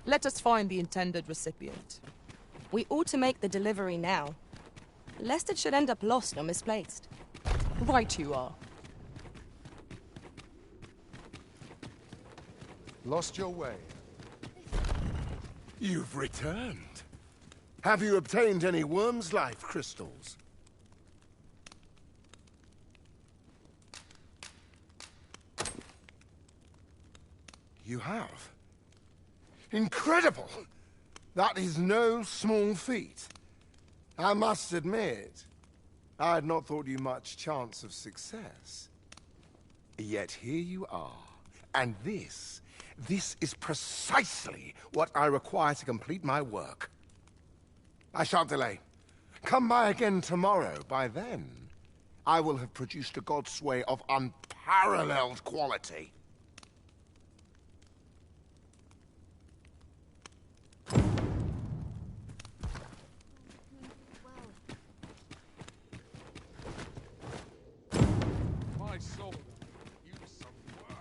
Let us find the intended recipient. We ought to make the delivery now, lest it should end up lost or misplaced. Right you are. Lost your way. You've returned. Have you obtained any worm's life crystals? You have? Incredible! That is no small feat. I must admit, I had not thought you much chance of success. Yet here you are, and this is precisely what I require to complete my work. I shan't delay. Come by again tomorrow. By then, I will have produced a god's way of unparalleled quality. My soul, you some work.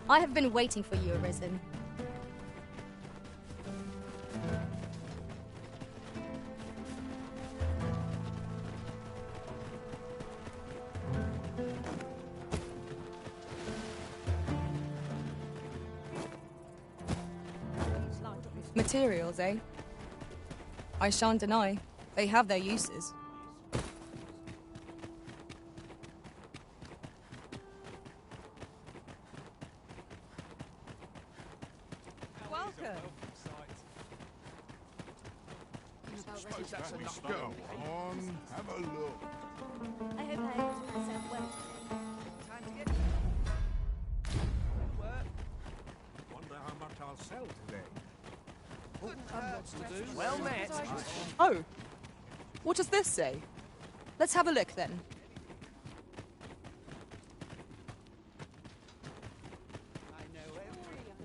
I have been waiting for you, Arisen. Materials, eh? I shan't deny, they have their uses. Go on, have a look. I hope I express myself well today. Time to get work. Wonder how much I'll sell today. Well met. Oh. What does this say? Let's have a look then.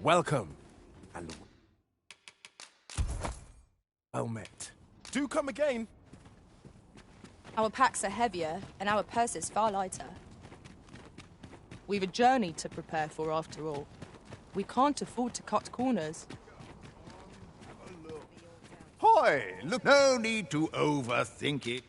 Welcome, and well met. Do come again. Our packs are heavier, and our purses far lighter. We've a journey to prepare for after all. We can't afford to cut corners. Hoy! Look, no need to overthink it.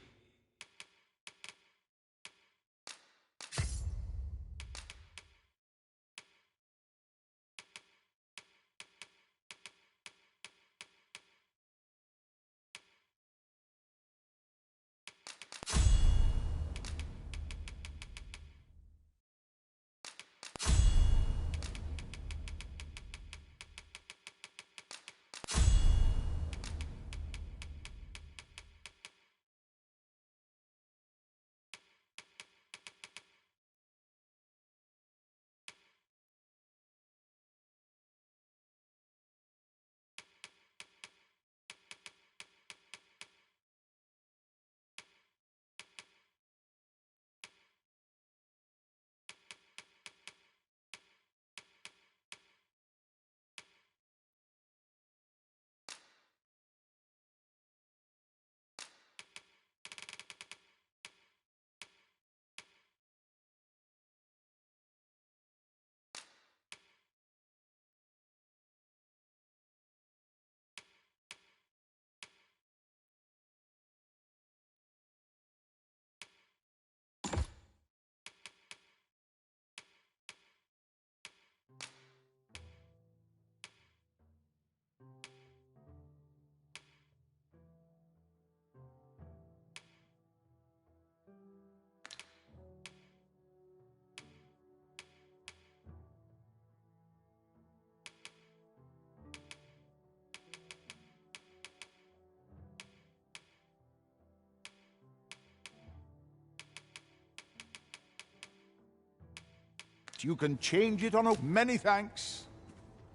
You can change it on a... Many thanks.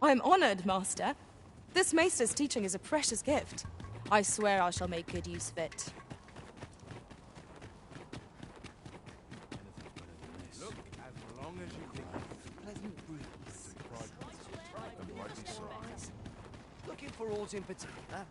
I'm honored, Master. This Maester's teaching is a precious gift. I swear I shall make good use of it. Look, as long as you can. Pleasant breeze. And right beside. Looking for aught in particular?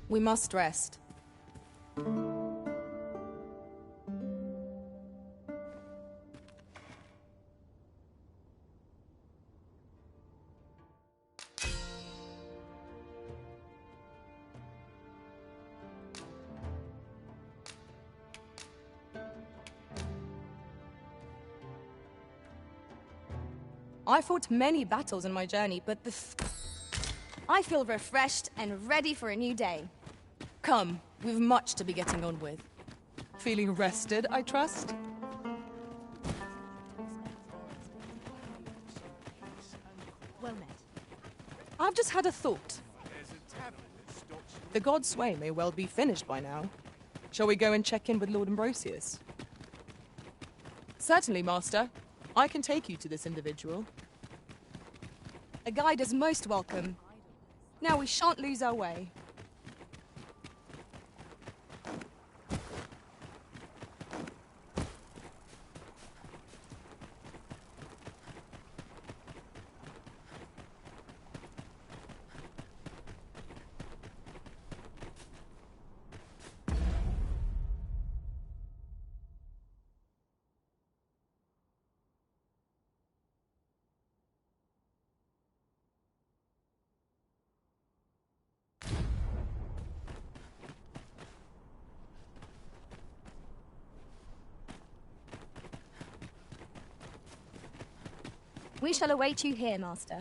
We must rest. I fought many battles in my journey, but I feel refreshed and ready for a new day. come, we've much to be getting on with. Feeling rested, I trust? Well met. I've just had a thought. There's a tavern that stops you. The God's Way may well be finished by now. Shall we go and check in with Lord Ambrosius? Certainly, Master. I can take you to this individual. A guide is most welcome. Now we shan't lose our way. We shall await you here, Master.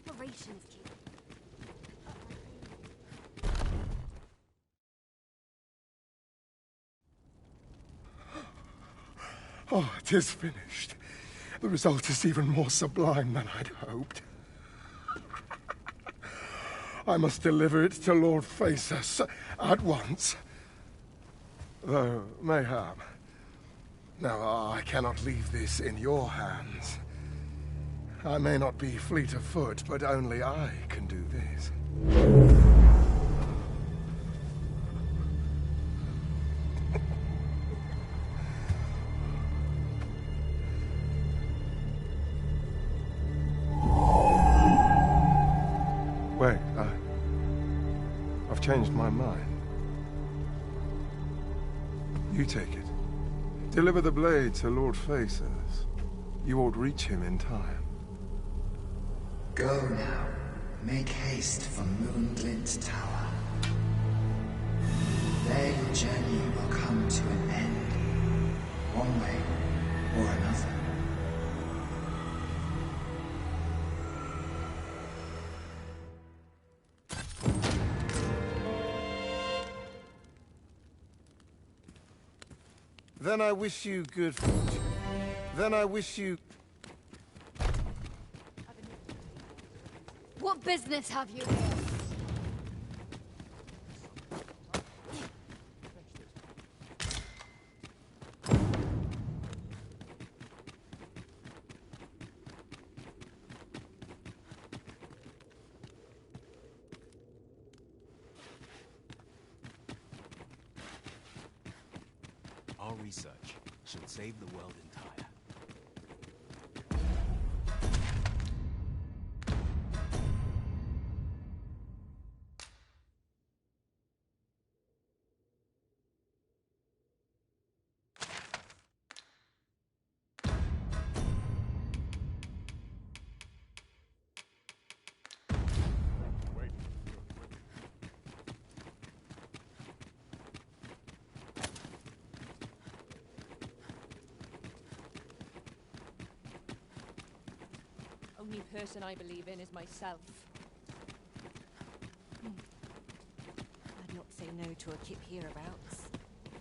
Preparation is key. Oh, it is finished. The result is even more sublime than I'd hoped. I must deliver it to Lord Phaesus at once. Though, mayhap. Now, I cannot leave this in your hands. I may not be fleet of foot, but only I can do this. Wait, I've changed my mind. You take it. Deliver the blade to Lord Phaesus. You ought reach him in time. Go now. Make haste for Moonglint Tower. There your journey will come to an end. One way or another. Then I wish you good fortune. Then I wish you... What business have you here? Our research should save the world entire. only person I believe in is myself. I'd not say no to a kip hereabouts.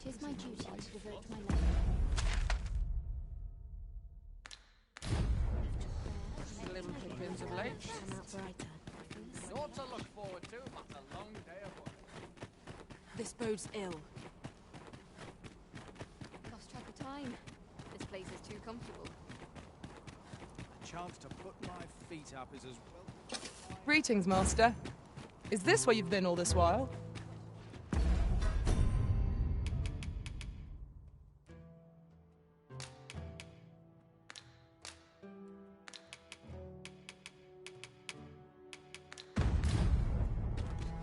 Tis my duty to devote my life. Slim pickings of late. Come out brighter. Naught to look forward to, but a long day of work. This bodes ill. Lost track of time. This place is too comfortable. A chance to put my feet up is as well. Greetings, Master. Is this where you've been all this while?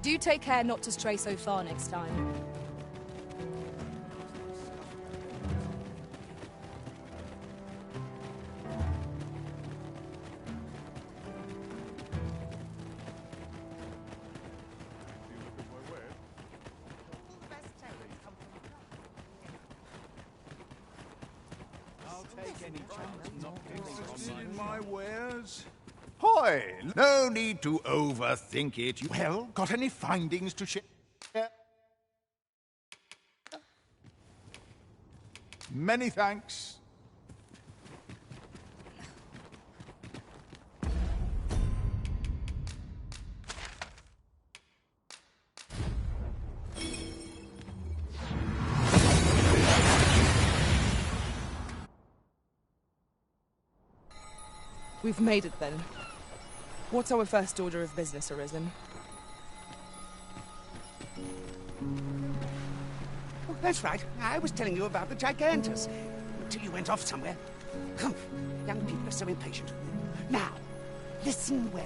Do take care not to stray so far next time. I'll take any chance not Interested getting in on my wares? Hoy! No need to overthink it. Well, got any findings to share? Many thanks. We've made it then. What's our first order of business, Arisen? Oh, that's right. I was telling you about the Gigantus. Until you went off somewhere. Humph. Young people are so impatient. Now, listen well.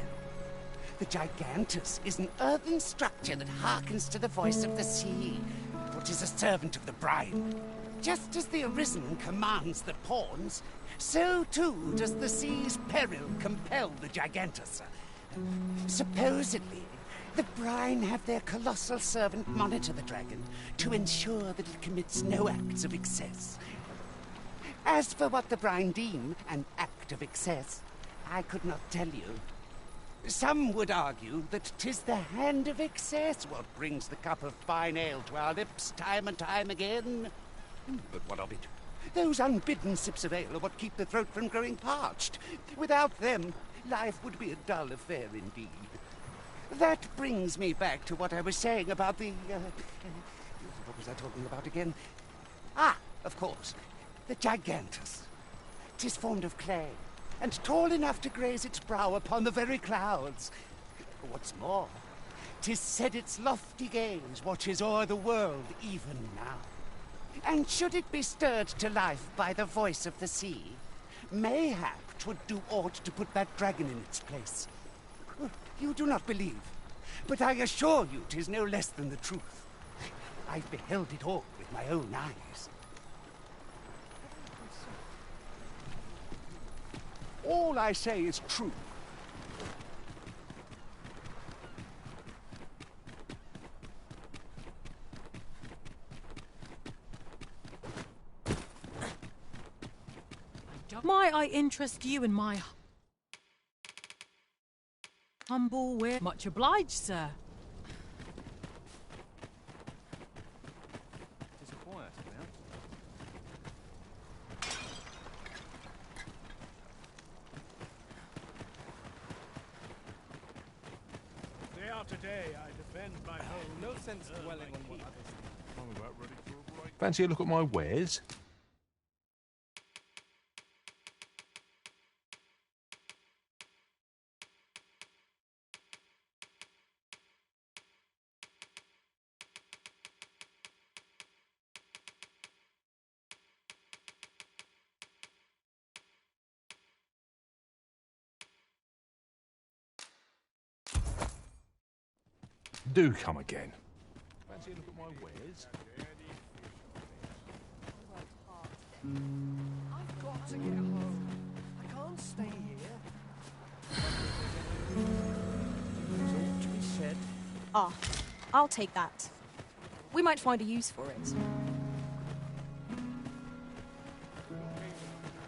The Gigantus is an earthen structure that hearkens to the voice of the sea, for 'tis a servant of the brine. Just as the Arisen commands the pawns, so too does the sea's peril compel the Gigantus. Supposedly, the brine have their colossal servant monitor the dragon to ensure that it commits no acts of excess. As for what the brine deem an act of excess, I could not tell you. Some would argue that 'tis the hand of excess what brings the cup of fine ale to our lips time and time again. But what of it? Those unbidden sips of ale are what keep the throat from growing parched. Without them, life would be a dull affair indeed. That brings me back to what I was saying about the... what was I talking about again? Ah, of course. The Gigantus. 'Tis formed of clay, and tall enough to graze its brow upon the very clouds. What's more, 'tis said its lofty gaze watches o'er the world even now. And should it be stirred to life by the voice of the sea, mayhap 'twould do aught to put that dragon in its place. You do not believe, but I assure you 'tis no less than the truth. I've beheld it all with my own eyes. All I say is true. Might I interest you in my humble way? Much obliged, sir. It's a quiet about. Day after day, I defend my home. No sense dwelling on what others think. I'm about ready for a break. Fancy a look at my wares? Do come again. Fancy a look at my wares? I've got to get home. I can't stay here. There's all to be said. Ah, I'll take that. We might find a use for it.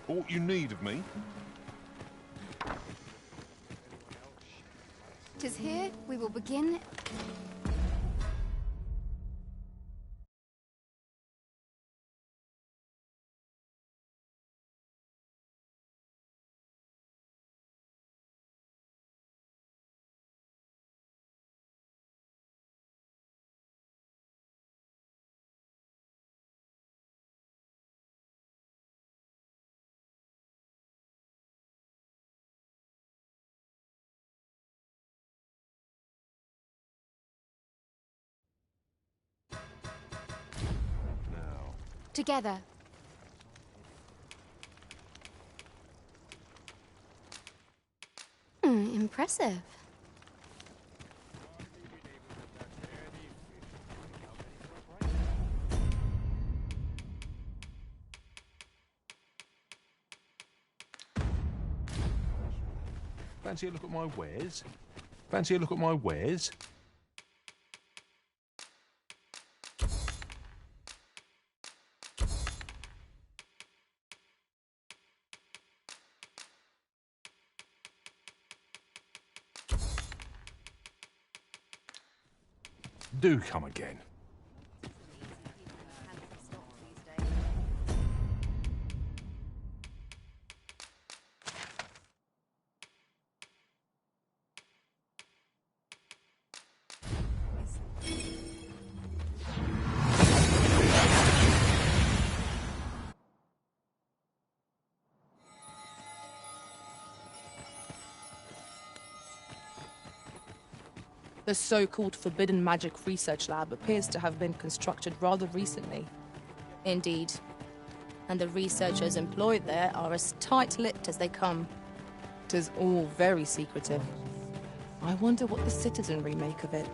Aught you need of me? 'Tis here we will begin. Together. Impressive. Fancy a look at my wares? Fancy a look at my wares? Do come again. The so-called Forbidden Magic Research Lab appears to have been constructed rather recently. Indeed. And the researchers employed there are as tight-lipped as they come. 'Tis all very secretive. I wonder what the citizenry make of it.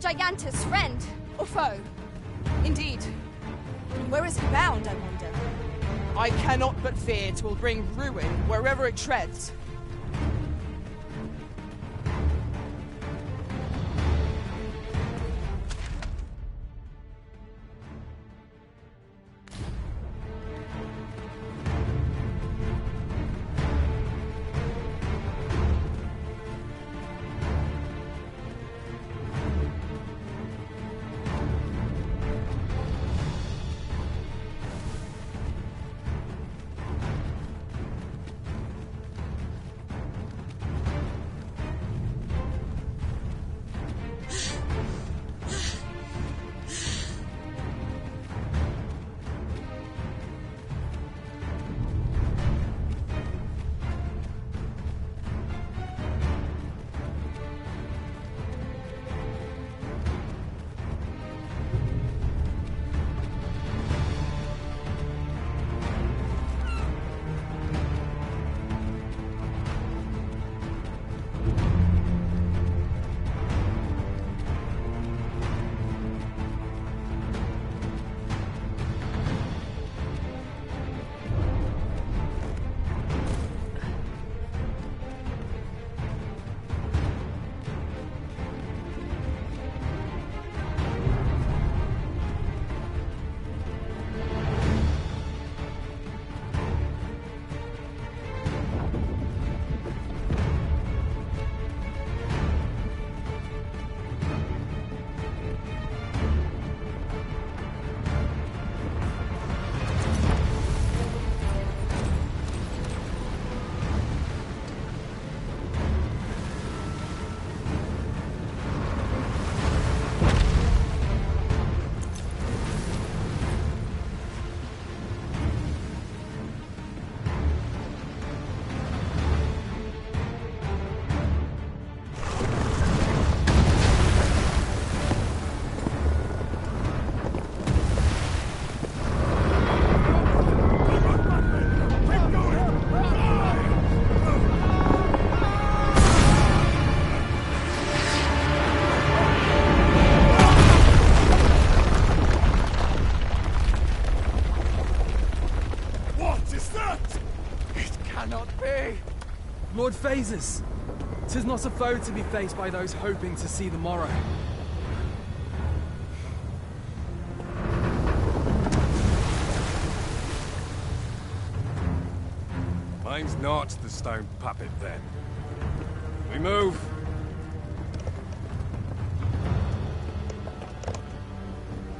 Gigantus friend or foe? Indeed. Where is he bound, I wonder? I cannot but fear 'twill bring ruin wherever it treads. blazes! 'Tis not a foe to be faced by those hoping to see the morrow. Mine's not the stone puppet, then. We move.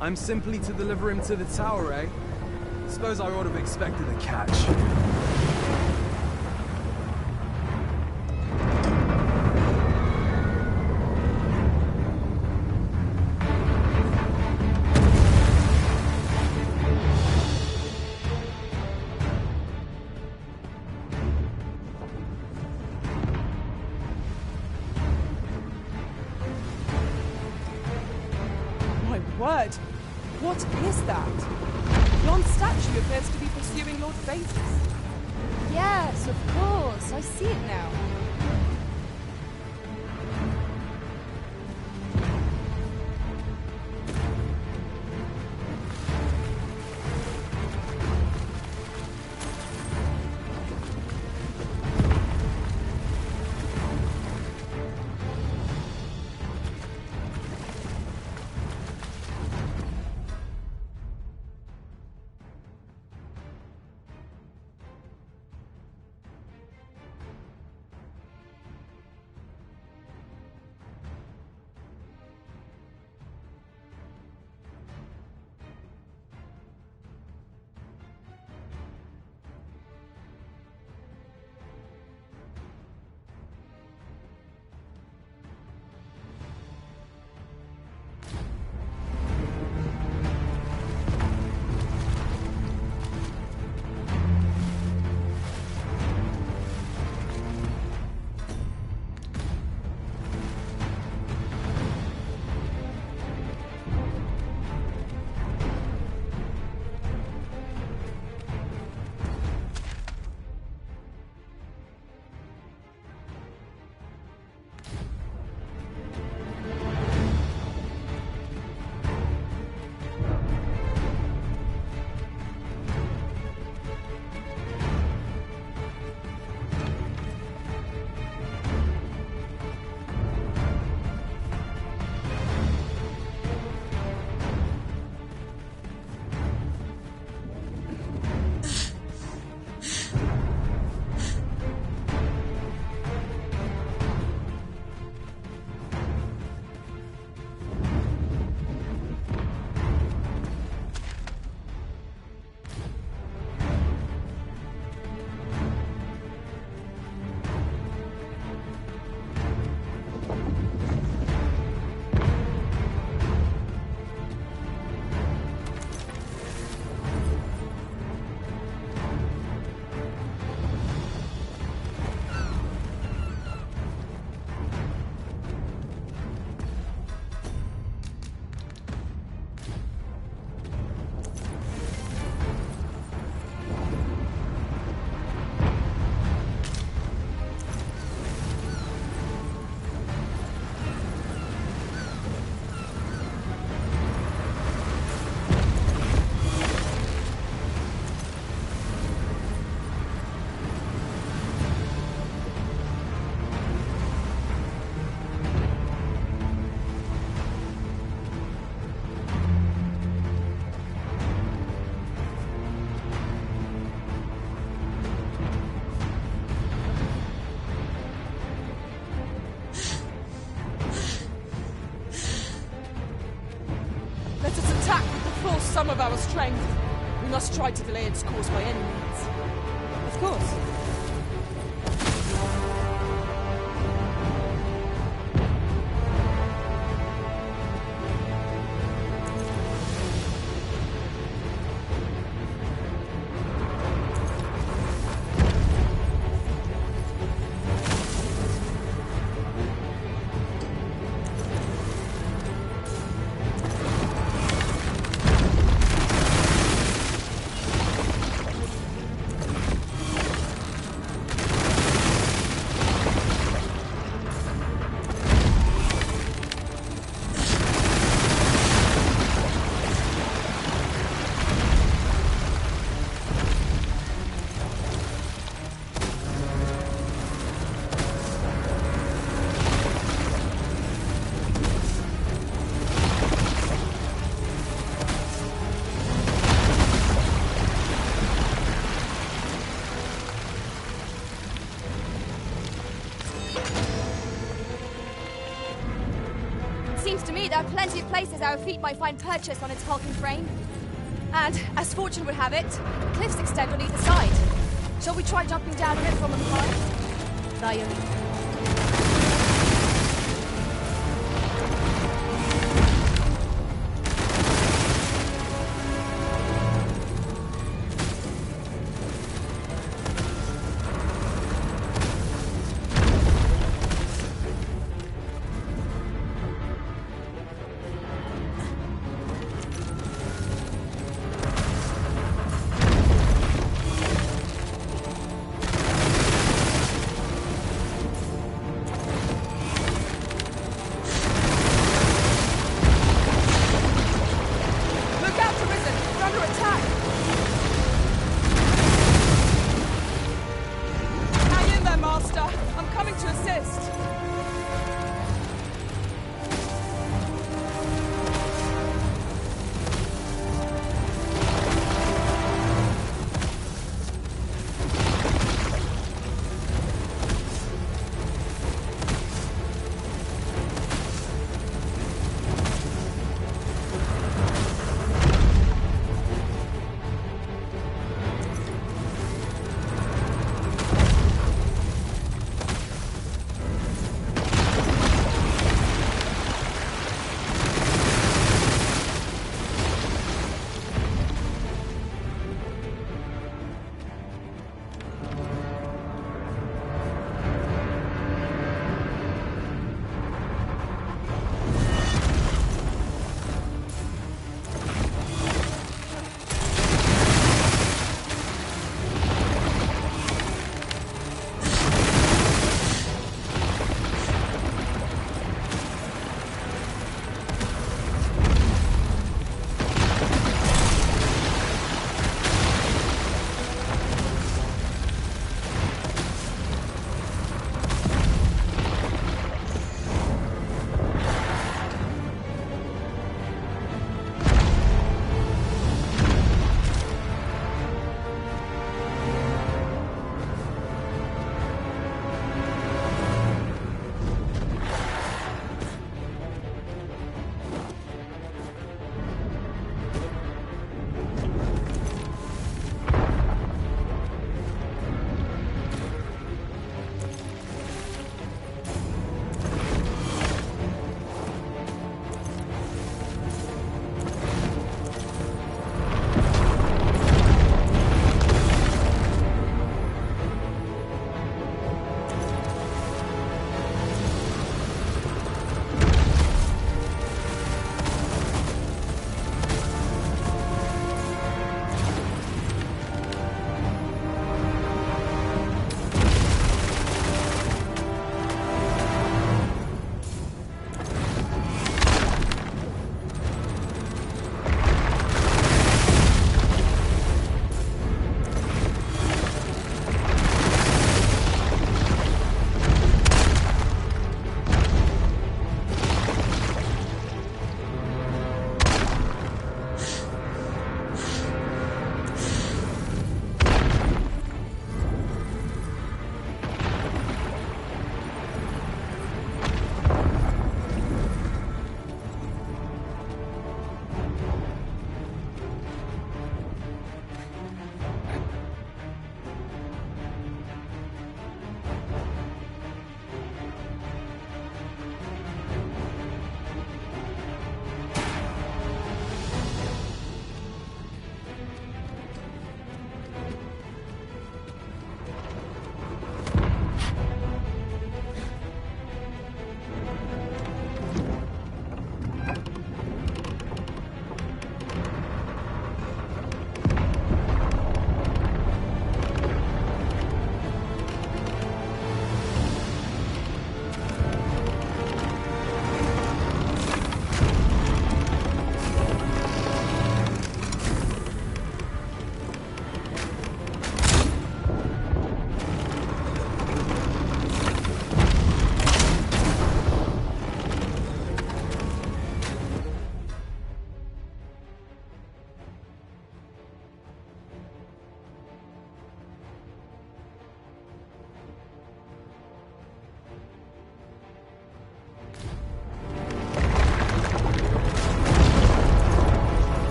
I'm simply to deliver him to the tower, eh? Suppose I ought to have expected a catch. My word! What is that? Yon statue appears to be pursuing Lord Phaetus. Yes, of course. I see it now. Some of our strength. We must try to delay its course by any means. Of course. Seems to me there are plenty of places our feet might find purchase on its hulking frame. And, as fortune would have it, cliffs extend on either side. Shall we try jumping down here from on high? Thy only...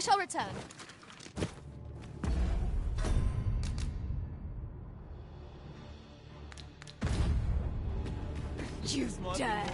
I shall return. You dare!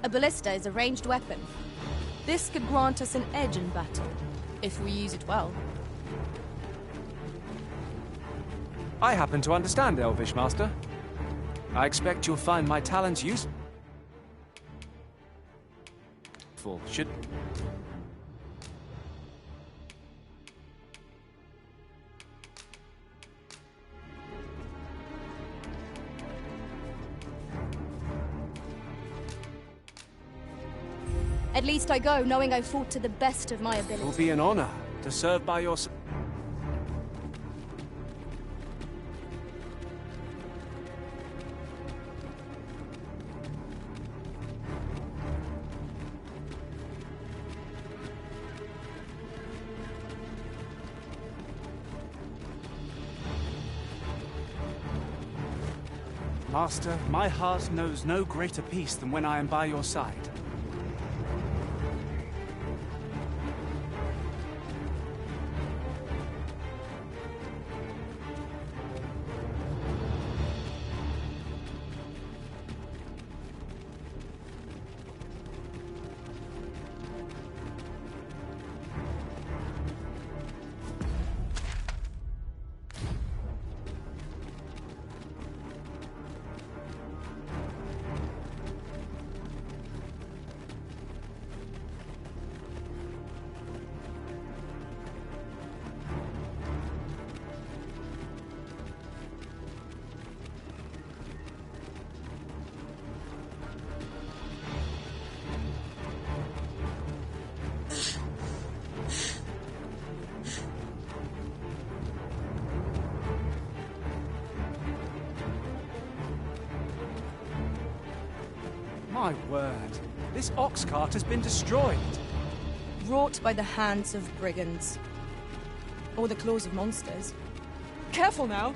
A ballista is a ranged weapon. This could grant us an edge in battle, if we use it well. I happen to understand Elvish, Master. I expect you'll find my talents useful. Should... At least I go knowing I fought to the best of my ability. It will be an honor to serve by your... Master, my heart knows no greater peace than when I am by your side. My word, this ox cart has been destroyed. Wrought by the hands of brigands. Or the claws of monsters. Careful now!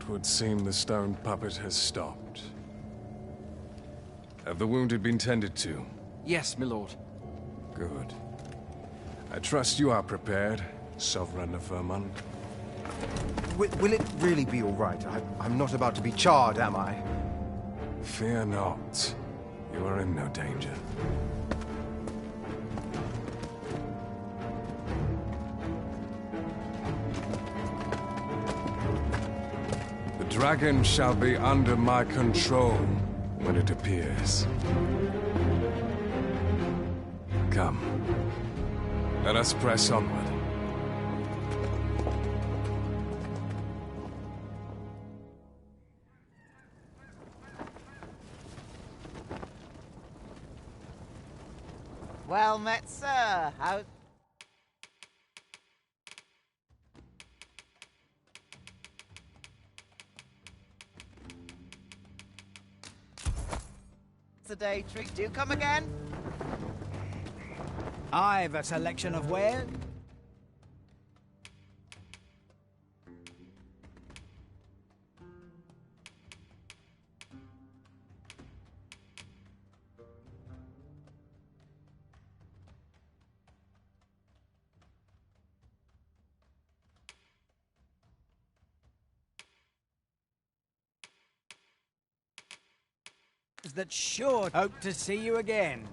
It would seem the stone puppet has stopped. Have the wounded been tended to? Yes, my lord. Good. I trust you are prepared, Sovereign of Vermont. Will it really be all right? I'm not about to be charred, am I? Fear not. You are in no danger. The dragon shall be under my control when it appears. Come. Let us press onward. Well met, sir. How... It's a day treat. Do come again? I've a selection of wares. That sure hope to see you again.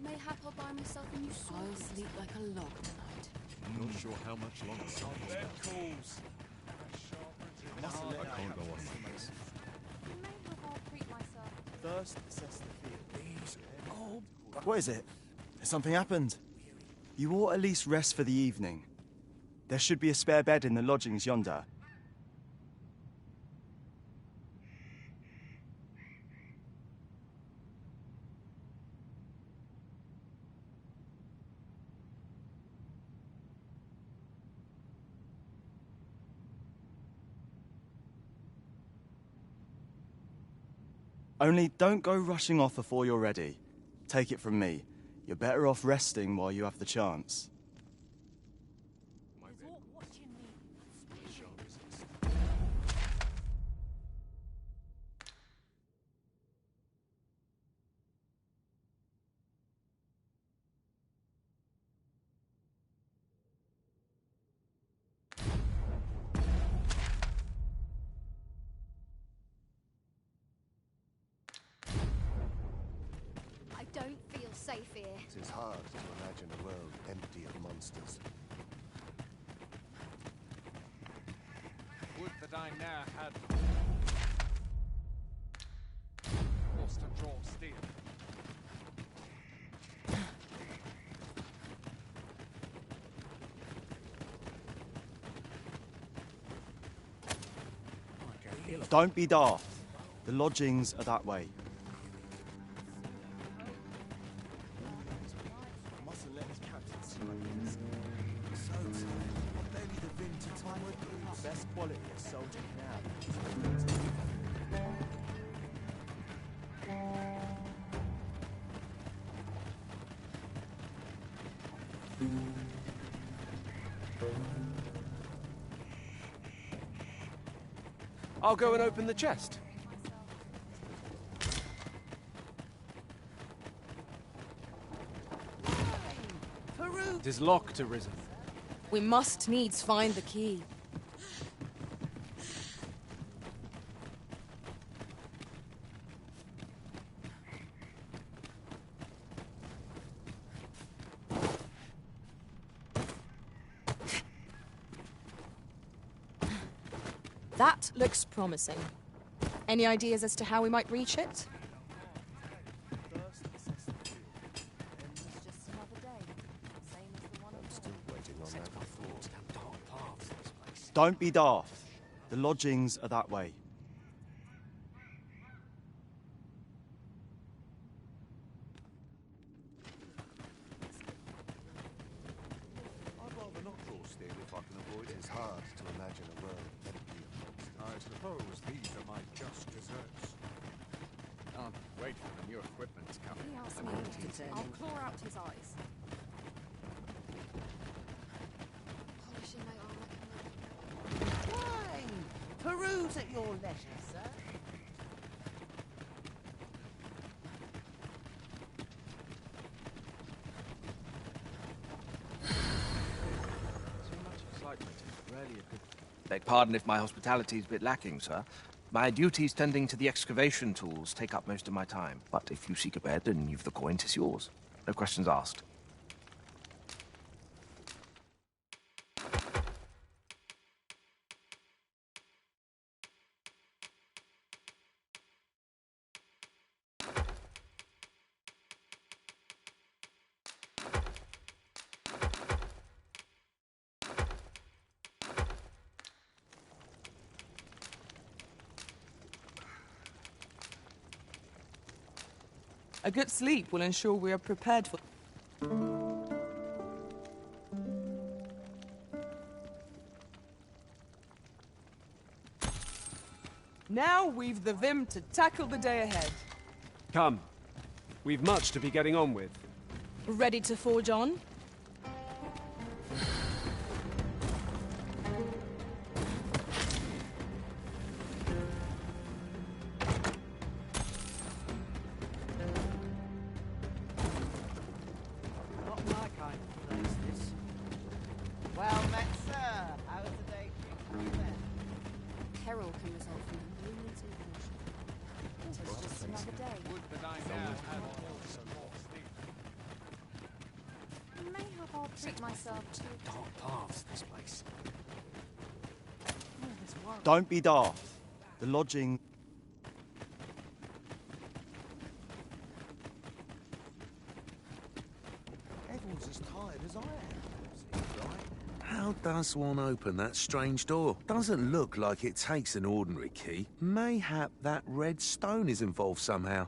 Mayhap I'll buy myself a new sword. I'll sleep like a log tonight. Not sure how much longer. Calls. I can't go on like this. First, assess the field. What is it? Has something happened? You ought at least rest for the evening. There should be a spare bed in the lodgings yonder. Only don't go rushing off before you're ready. Take it from me. You're better off resting while you have the chance. I don't feel safe here. It is hard to imagine a world empty of monsters. Would that I ne'er had forced to draw steel. Don't be daft. The lodgings are that way. Mustn't let his captain see like this. So tired. Maybe the vintage time would be best quality a soldier can have. I'll go and open the chest. It is locked, Arisen. We must needs find the key. That looks promising. Any ideas as to how we might reach it? Don't be daft. The lodgings are that way. I'd rather not draw steel if I can avoid it. It is hard to imagine a world empty of monsters. I suppose these are my just deserts. can't wait for the new equipment to come in. He asked me to turn I'll in. claw out his eyes. Wine! Peruse at your leisure, sir. Beg pardon if my hospitality is a bit lacking, sir. My duties tending to the excavation tools take up most of my time. But if you seek a bed and you've the coin, 'tis yours. No questions asked. A good sleep will ensure we are prepared for... Now we've the vim to tackle the day ahead. Come. We've much to be getting on with. Ready to forge on? Not my kind of place, this. Well met, sir. How's the day treating you then? Peril can result from movements in motion. It is just another day. Mayhap I'll treat myself to... Dark paths, this place. Don't be daft. The lodging... Everyone's as tired as I am. How does one open that strange door? Doesn't look like it takes an ordinary key. Mayhap that red stone is involved somehow.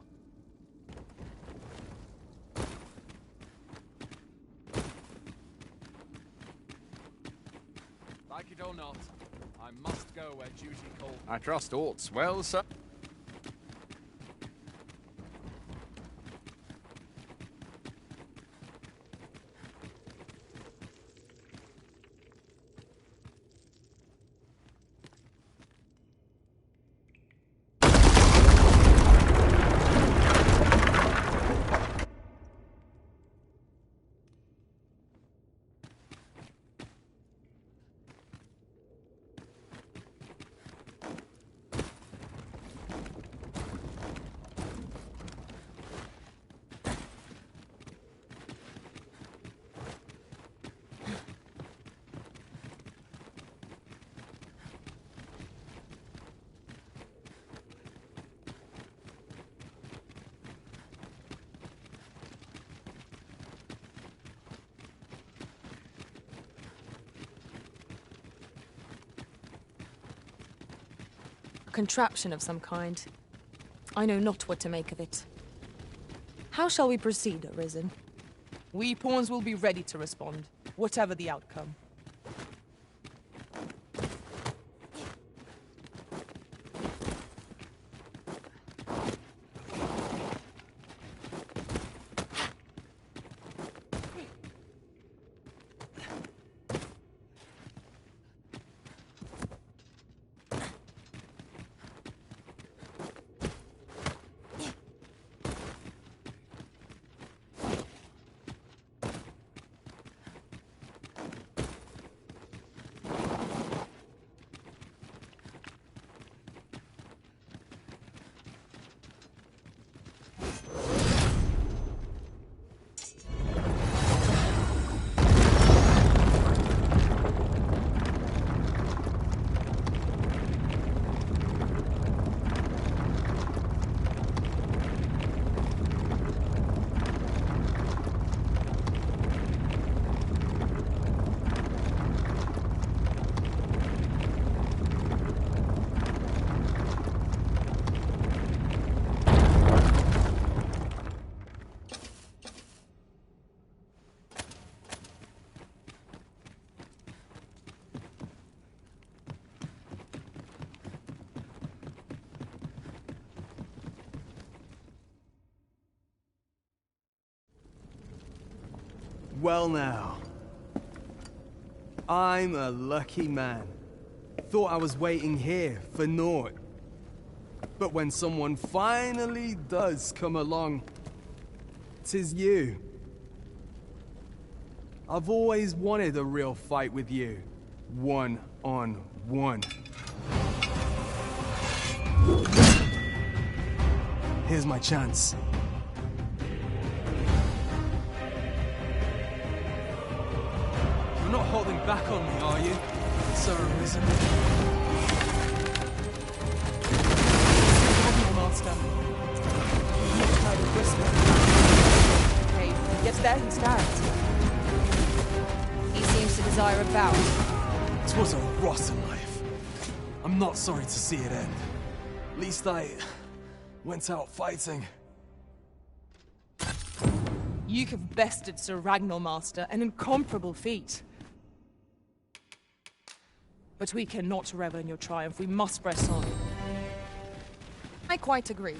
Like it or not, I must go where duty calls. I trust aught's well, sir. A contraption of some kind. I know not what to make of it. How shall we proceed, Arisen? We pawns will be ready to respond, whatever the outcome. Well now. I'm a lucky man. Thought I was waiting here for naught. But when someone finally does come along, 'tis you. I've always wanted a real fight with you. One-on-one. Here's my chance. You're not holding back on me, are you, Sir Arisen? Master. You've heard a whisper. Okay, yes, there he stands. He seems to desire a bout. 'Twas a rotten life. I'm not sorry to see it end. At least I went out fighting. You have bested Sir Ragnar, Master, an incomparable feat. But we cannot revel in your triumph. We must press on. I quite agree.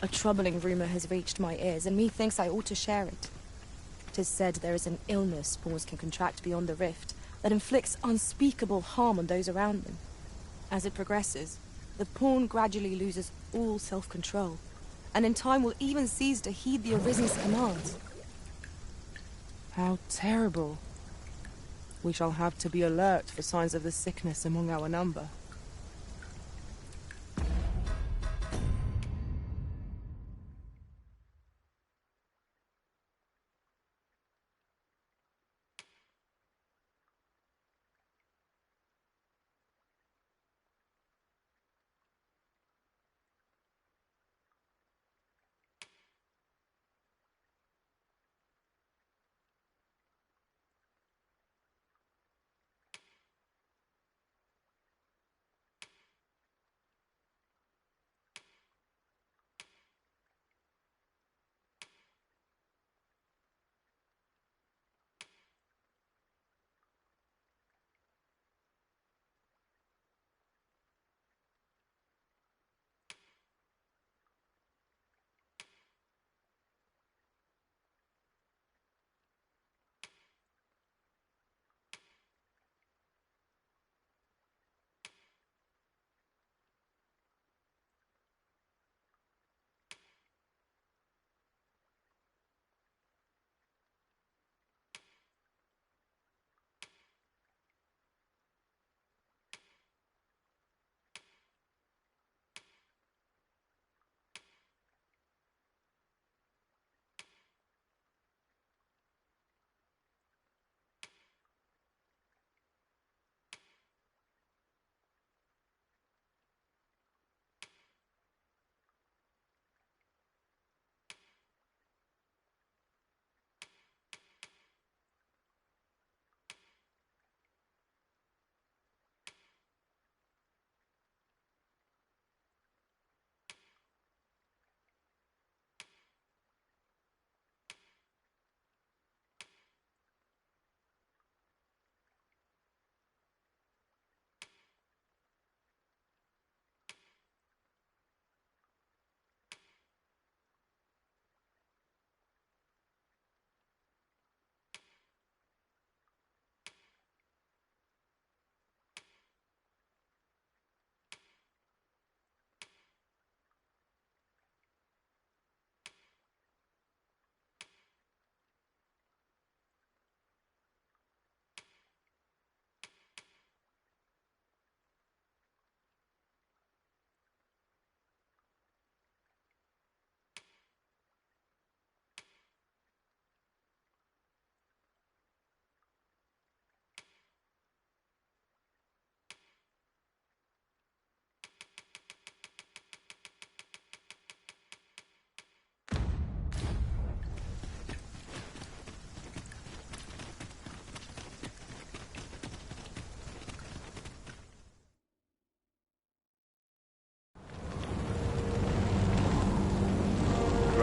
A troubling rumor has reached my ears, and methinks I ought to share it. 'Tis said there is an illness spawns can contract beyond the rift that inflicts unspeakable harm on those around them. As it progresses, the pawn gradually loses all self-control, and in time will even cease to heed the Arisen's commands. How terrible. We shall have to be alert for signs of the sickness among our number.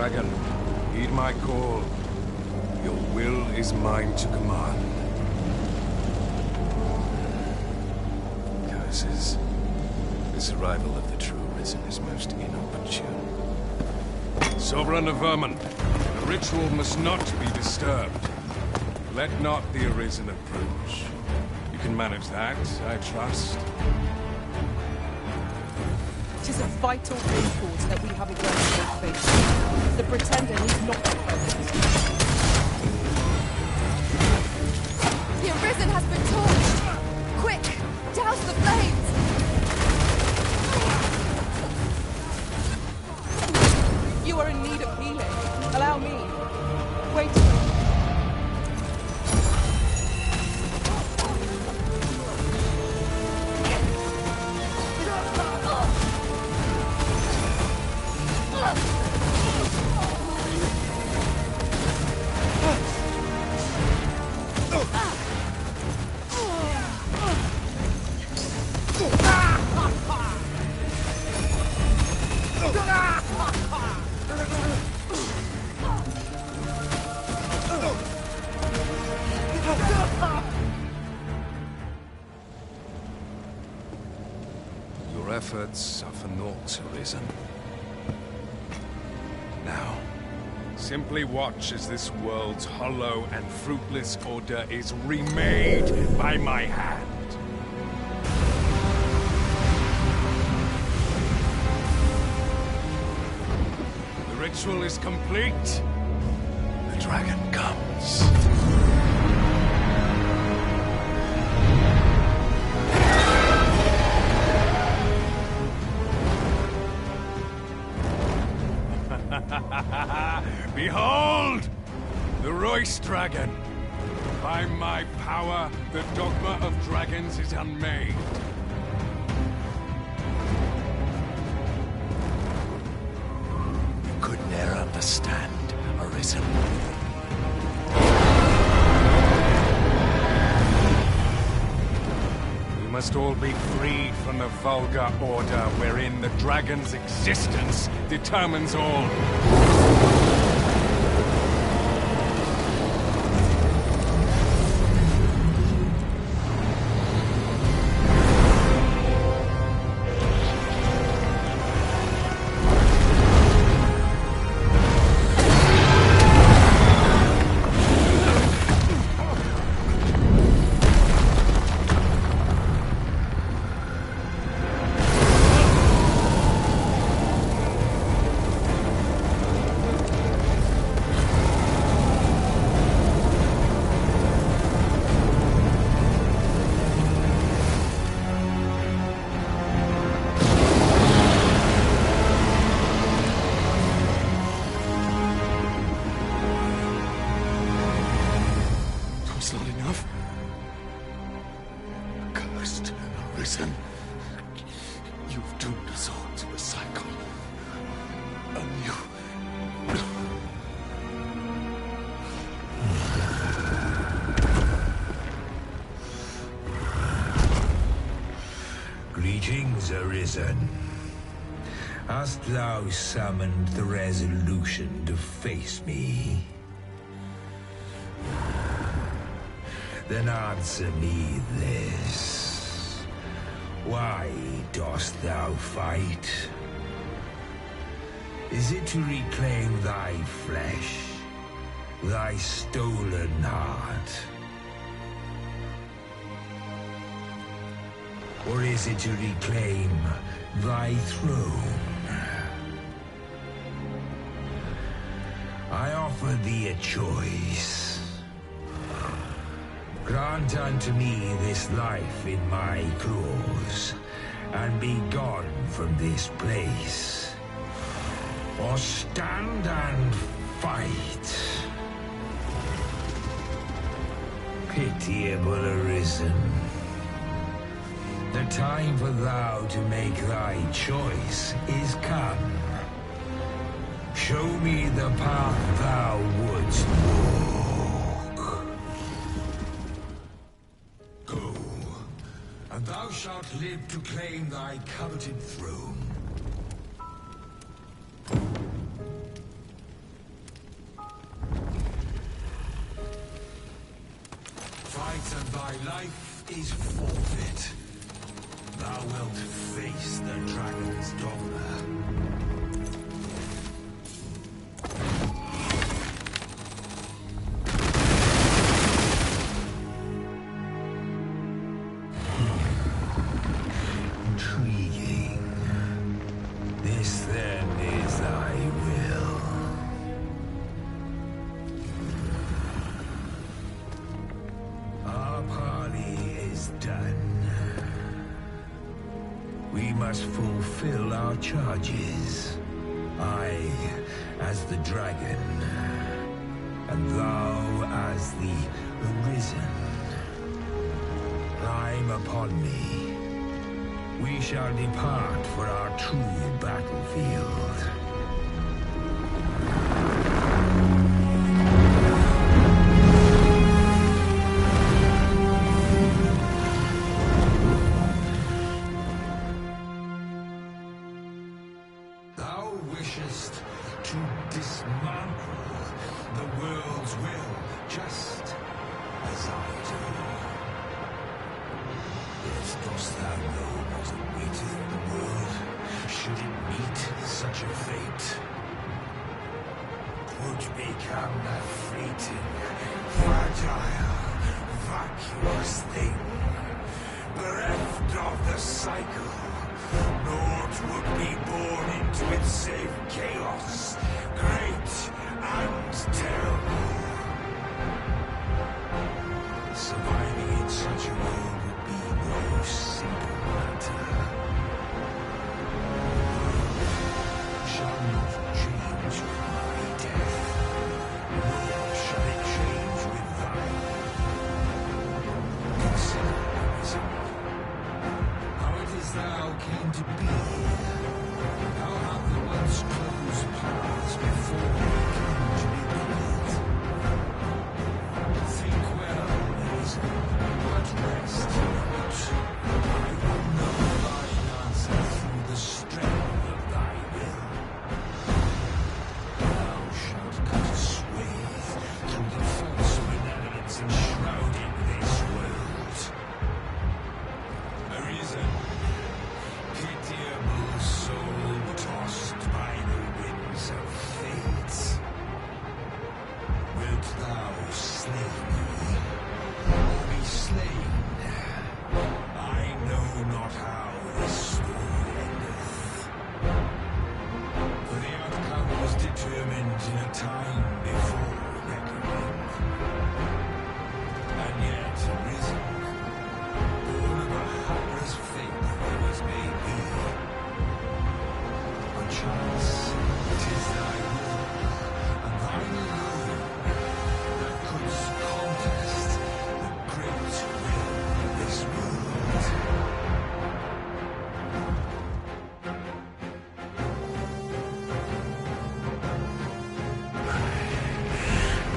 dragon. Heed my call. Your will is mine to command. Curses. This arrival of the true Risen is most inopportune. Sovereign of Vermin, the ritual must not be disturbed. Let not the Arisen approach. You can manage that, I trust. It is a vital import that we have against your fate. The Pretender needs not be present. The Arisen has been torched! Quick! Douse the flames! You are in need of healing. Allow me. Wait. Your efforts are for naught, Arisen. Now, simply watch as this world's hollow and fruitless order is remade by my hand. The ritual is complete. The dragon comes. Behold! The Royce Dragon! By my power, the Dogma of Dragons is unmade. You could ne'er understand, Arisen. We must all be freed from the vulgar order wherein the dragon's existence determines all. Arisen, you've doomed us all to a cycle. And you... Greetings, Arisen. Hast thou summoned the resolution to face me? Then answer me this. Why dost thou fight? Is it to reclaim thy flesh, thy stolen heart? Or is it to reclaim thy throne? I offer thee a choice. Grant unto me this life in my claws, and be gone from this place. Or stand and fight. Pitiable Arisen. The time for thou to make thy choice is come. Show me the path thou wouldst walk. Go, and thou shalt live to claim thy coveted throne. thou wilt face the dragon's dogma. Intriguing. This then is thy will. Our parley is done. We must fulfill our charges. I as the dragon, and thou as the Arisen. Climb upon me. We shall depart for our true battlefield. Thou wishest to dismantle the world's will, just as I do. Yet dost thou know what awaiteth the world, should it meet such a fate? 'Twould become a fleeting, fragile, vacuous thing, bereft of the cycle. Naught would be born into it save chaos, great and terrible. Surviving in such a world would be no simple matter. Shall not change with my death, nor shall it change with thine. Consider, Arisen, how it is thou came to be. How have the once closed paths before we came to be built? Think well, Arisen, at rest, but I will know thine answer through the strength of thy will. Thou shalt cut a swathe through the false benevolence enshrouding this world. Arisen, pitiable soul tossed by the winds of fate. Wilt thou slay me, or be slain? I know not how this story endeth. For the outcome was determined in a time before reckoning. And yet Arisen, born of a hapless faith that was made me. Perchance it is thy will, and thine alone, that couldst contest the great will of this world.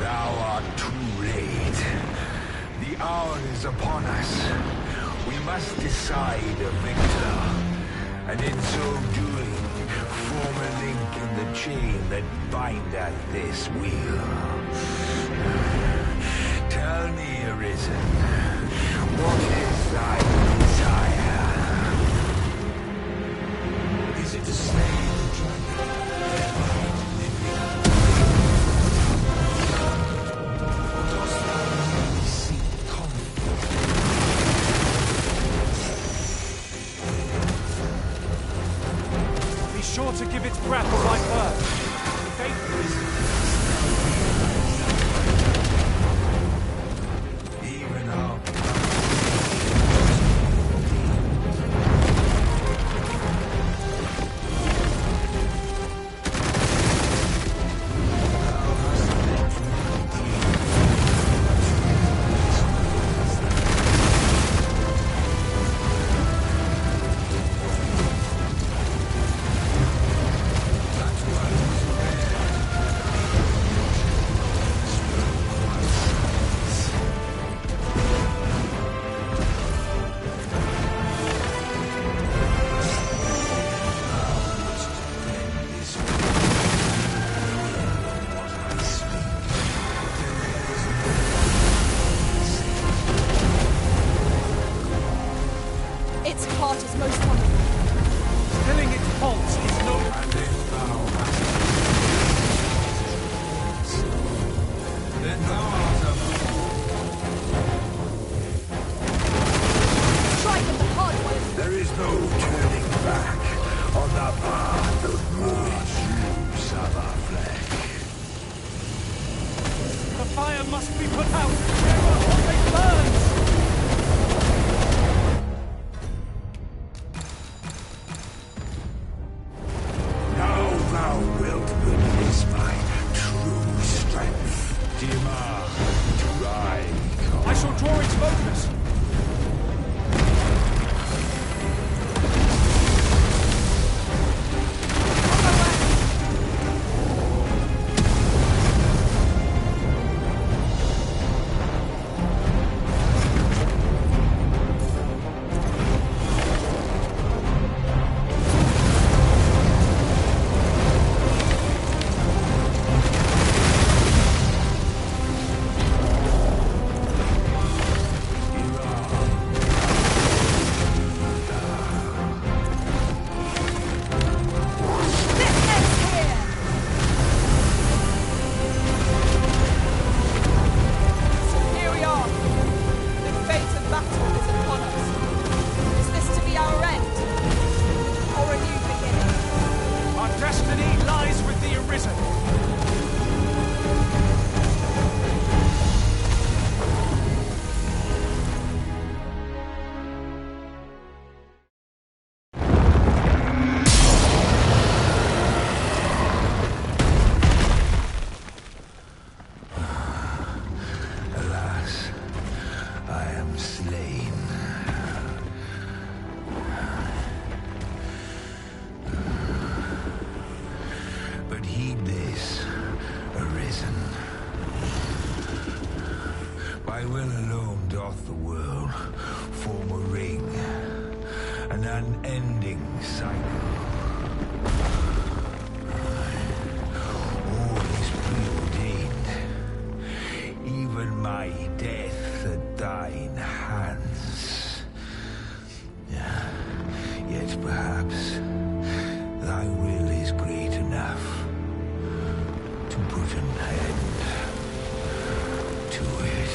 Thou art too late. The hour is upon us. We must decide a victor, and in so doing, form a link in the chain that bindeth this wheel. Tell me, Arisen, what is thy desire? Is it to slay the dragon? Or dost thou merely seek comfort? Be sure to give its breath a right birth. Faith is Even our that one was rare. Its heart is most wonderful. Stilling its pulse is no... And if thou hast then thou art a Strike at the hard one. There is no turning back on the path of moist shoes of our flesh. The fire must be put out. Whichever it burns. Now thou wilt witness my true strength. Dima, Dry. I shall draw its focus. By will alone doth the world form a ring, an unending cycle. All is preordained, even my death at thine hands. Yet perhaps thy will is great enough to put an end to it.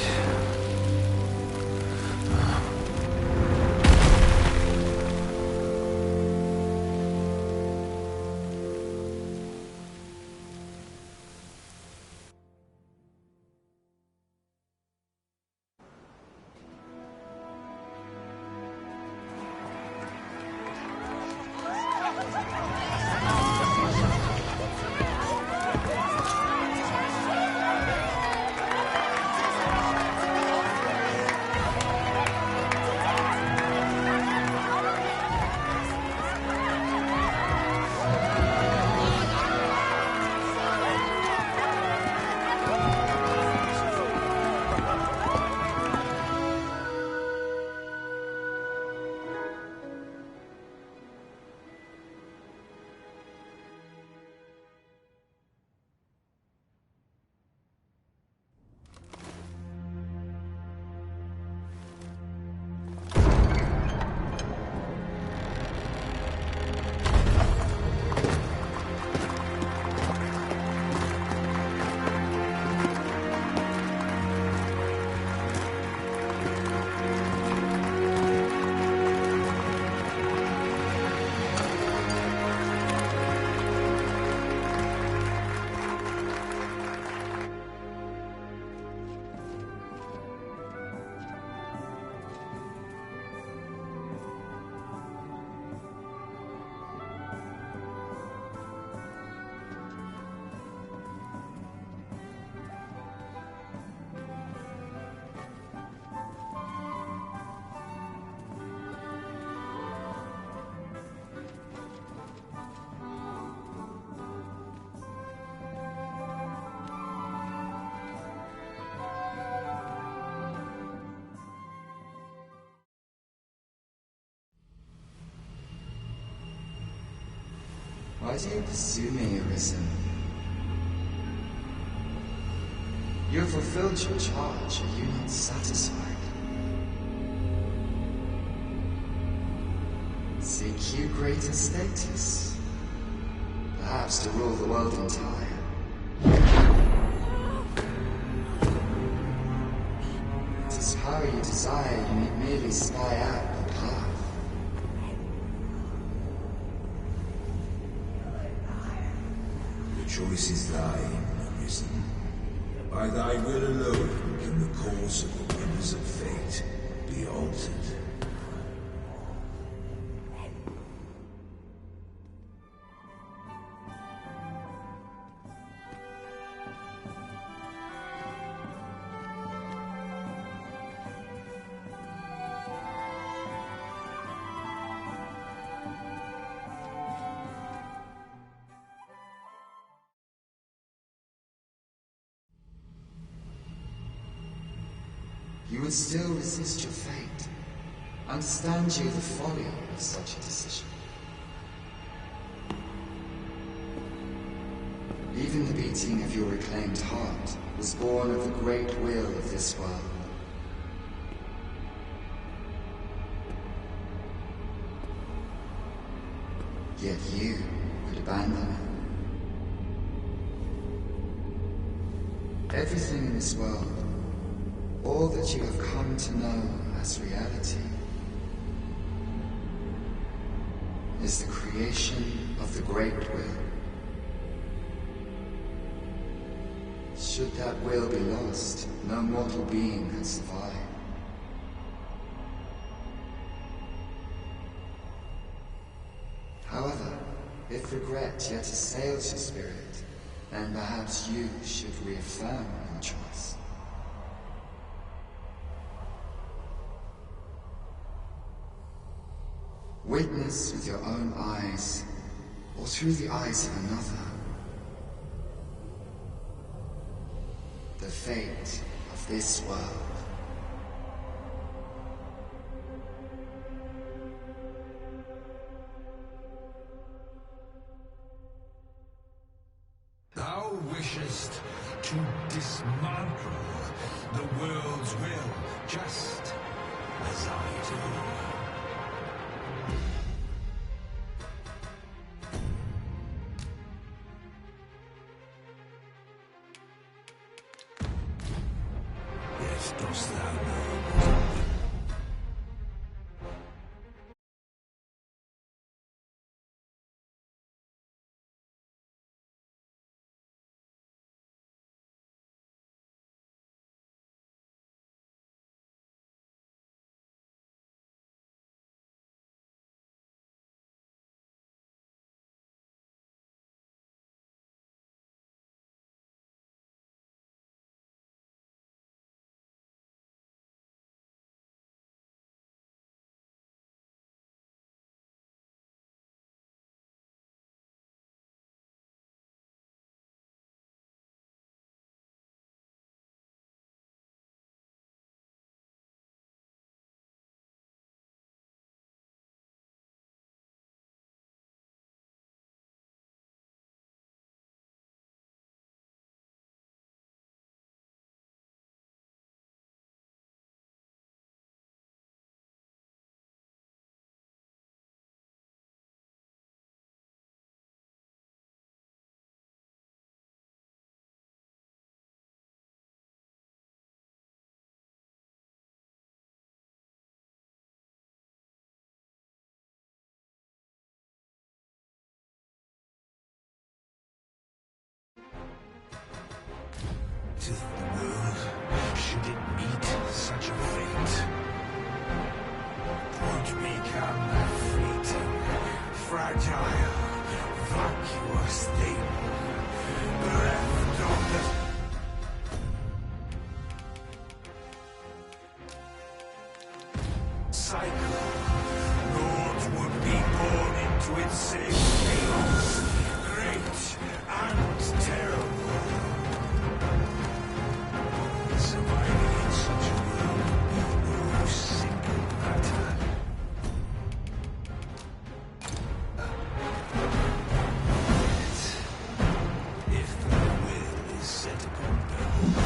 Why do you pursue me, Arisen? You have fulfilled your charge, are you not satisfied? Seek you greater status? Perhaps to rule the world entire. It is power you desire, you need merely spy out the path. The choice is thine, Arisen. By thy will alone can the course of the winds of fate be altered. You would still resist your fate. Understand you the folly of such a decision. Even the beating of your reclaimed heart was born of the great will of this world. Yet you would abandon it. Everything in this world, all that you have come to know as reality, is the creation of the great will. Should that will be lost, no mortal being can survive. However, if regret yet assails your spirit, then perhaps you should reaffirm your choice. Witness with your own eyes, or through the eyes of another, the fate of this world. Thou wishest to dismantle the world's will, just as I do. Yet dost thou know? To the world, should it meet such a fate, would become a fleeting, fragile, vacuous thing, bereft of the cycle. Naught would be born into its same chaos, great and terrible. Surviving in such a world would be no simple matter. Yet, if the will is set upon behold,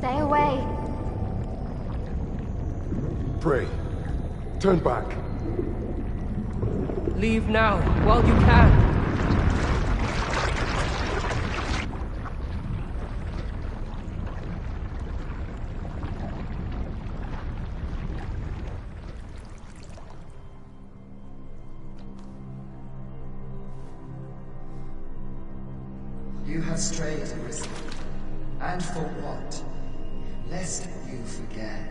Stay away. Pray. Turn back. Leave now, while you can. You have strayed, Arisen. And for what? Lest you forget.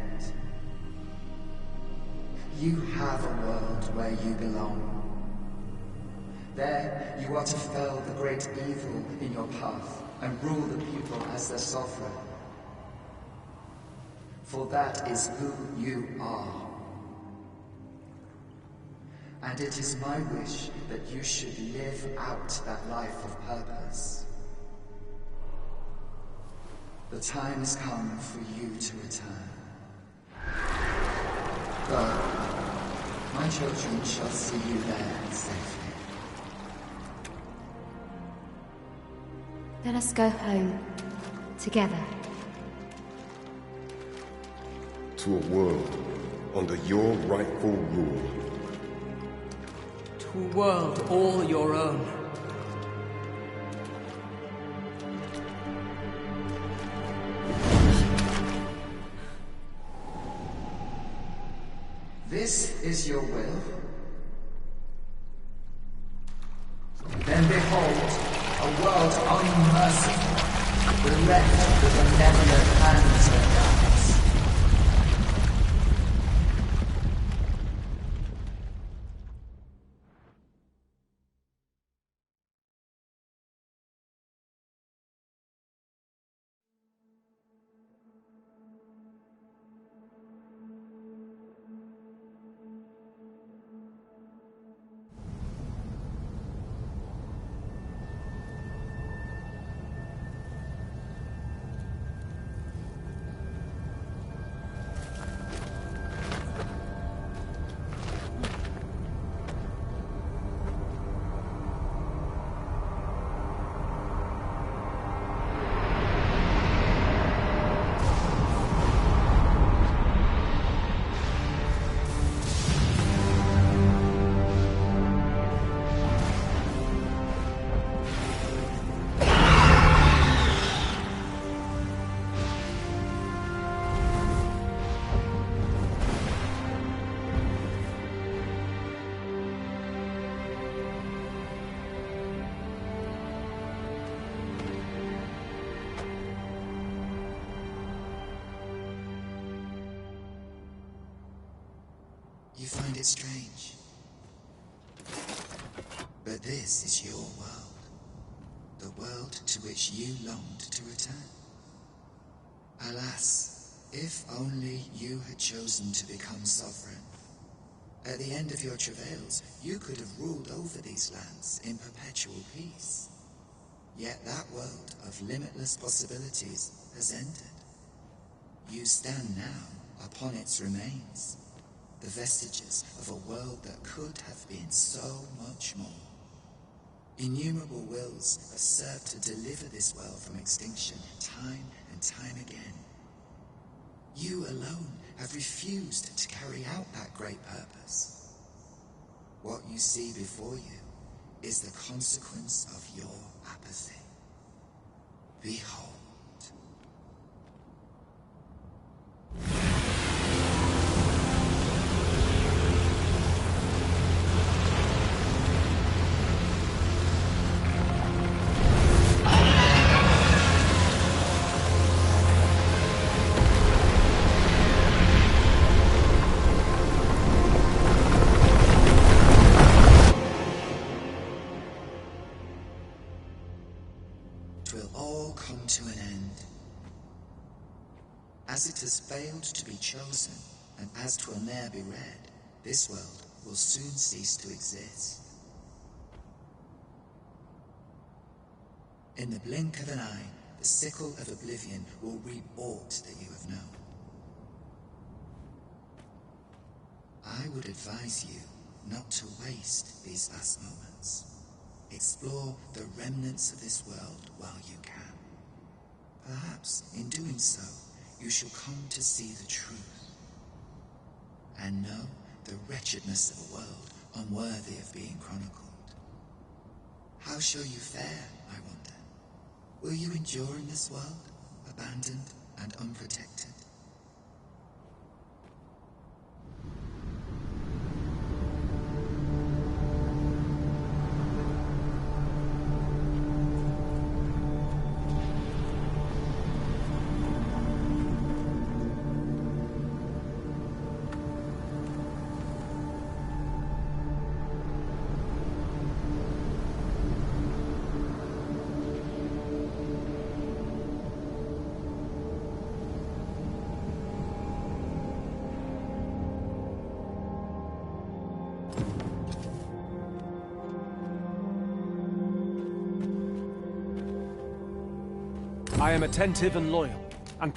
You have a world where you belong. There, you are to fell the great evil in your path and rule the people as their sovereign. For that is who you are. And it is my wish that you should live out that life of purpose. The time has come for you to return. Go. My children shall see you there safely. Let us go home. Together. To a world under your rightful rule. To a world all your own. This is your will? Then behold, a world unmerciful, bereft with benevolent hands and guides. You find it strange. But this is your world. The world to which you longed to return. Alas, if only you had chosen to become sovereign. At the end of your travails, you could have ruled over these lands in perpetual peace. Yet that world of limitless possibilities has ended. You stand now upon its remains. The vestiges of a world that could have been so much more. Innumerable wills have served to deliver this world from extinction time and time again. You alone have refused to carry out that great purpose. What you see before you is the consequence of your apathy. Behold. To an end. As it has failed to be chosen, and as 'twill ne'er be read, this world will soon cease to exist. In the blink of an eye, the sickle of oblivion will reap aught that you have known. I would advise you not to waste these last moments. Explore the remnants of this world while you can. Perhaps, in doing so, you shall come to see the truth, and know the wretchedness of a world unworthy of being chronicled. How shall you fare, I wonder? Will you endure in this world, abandoned and unprotected? I am attentive and loyal, and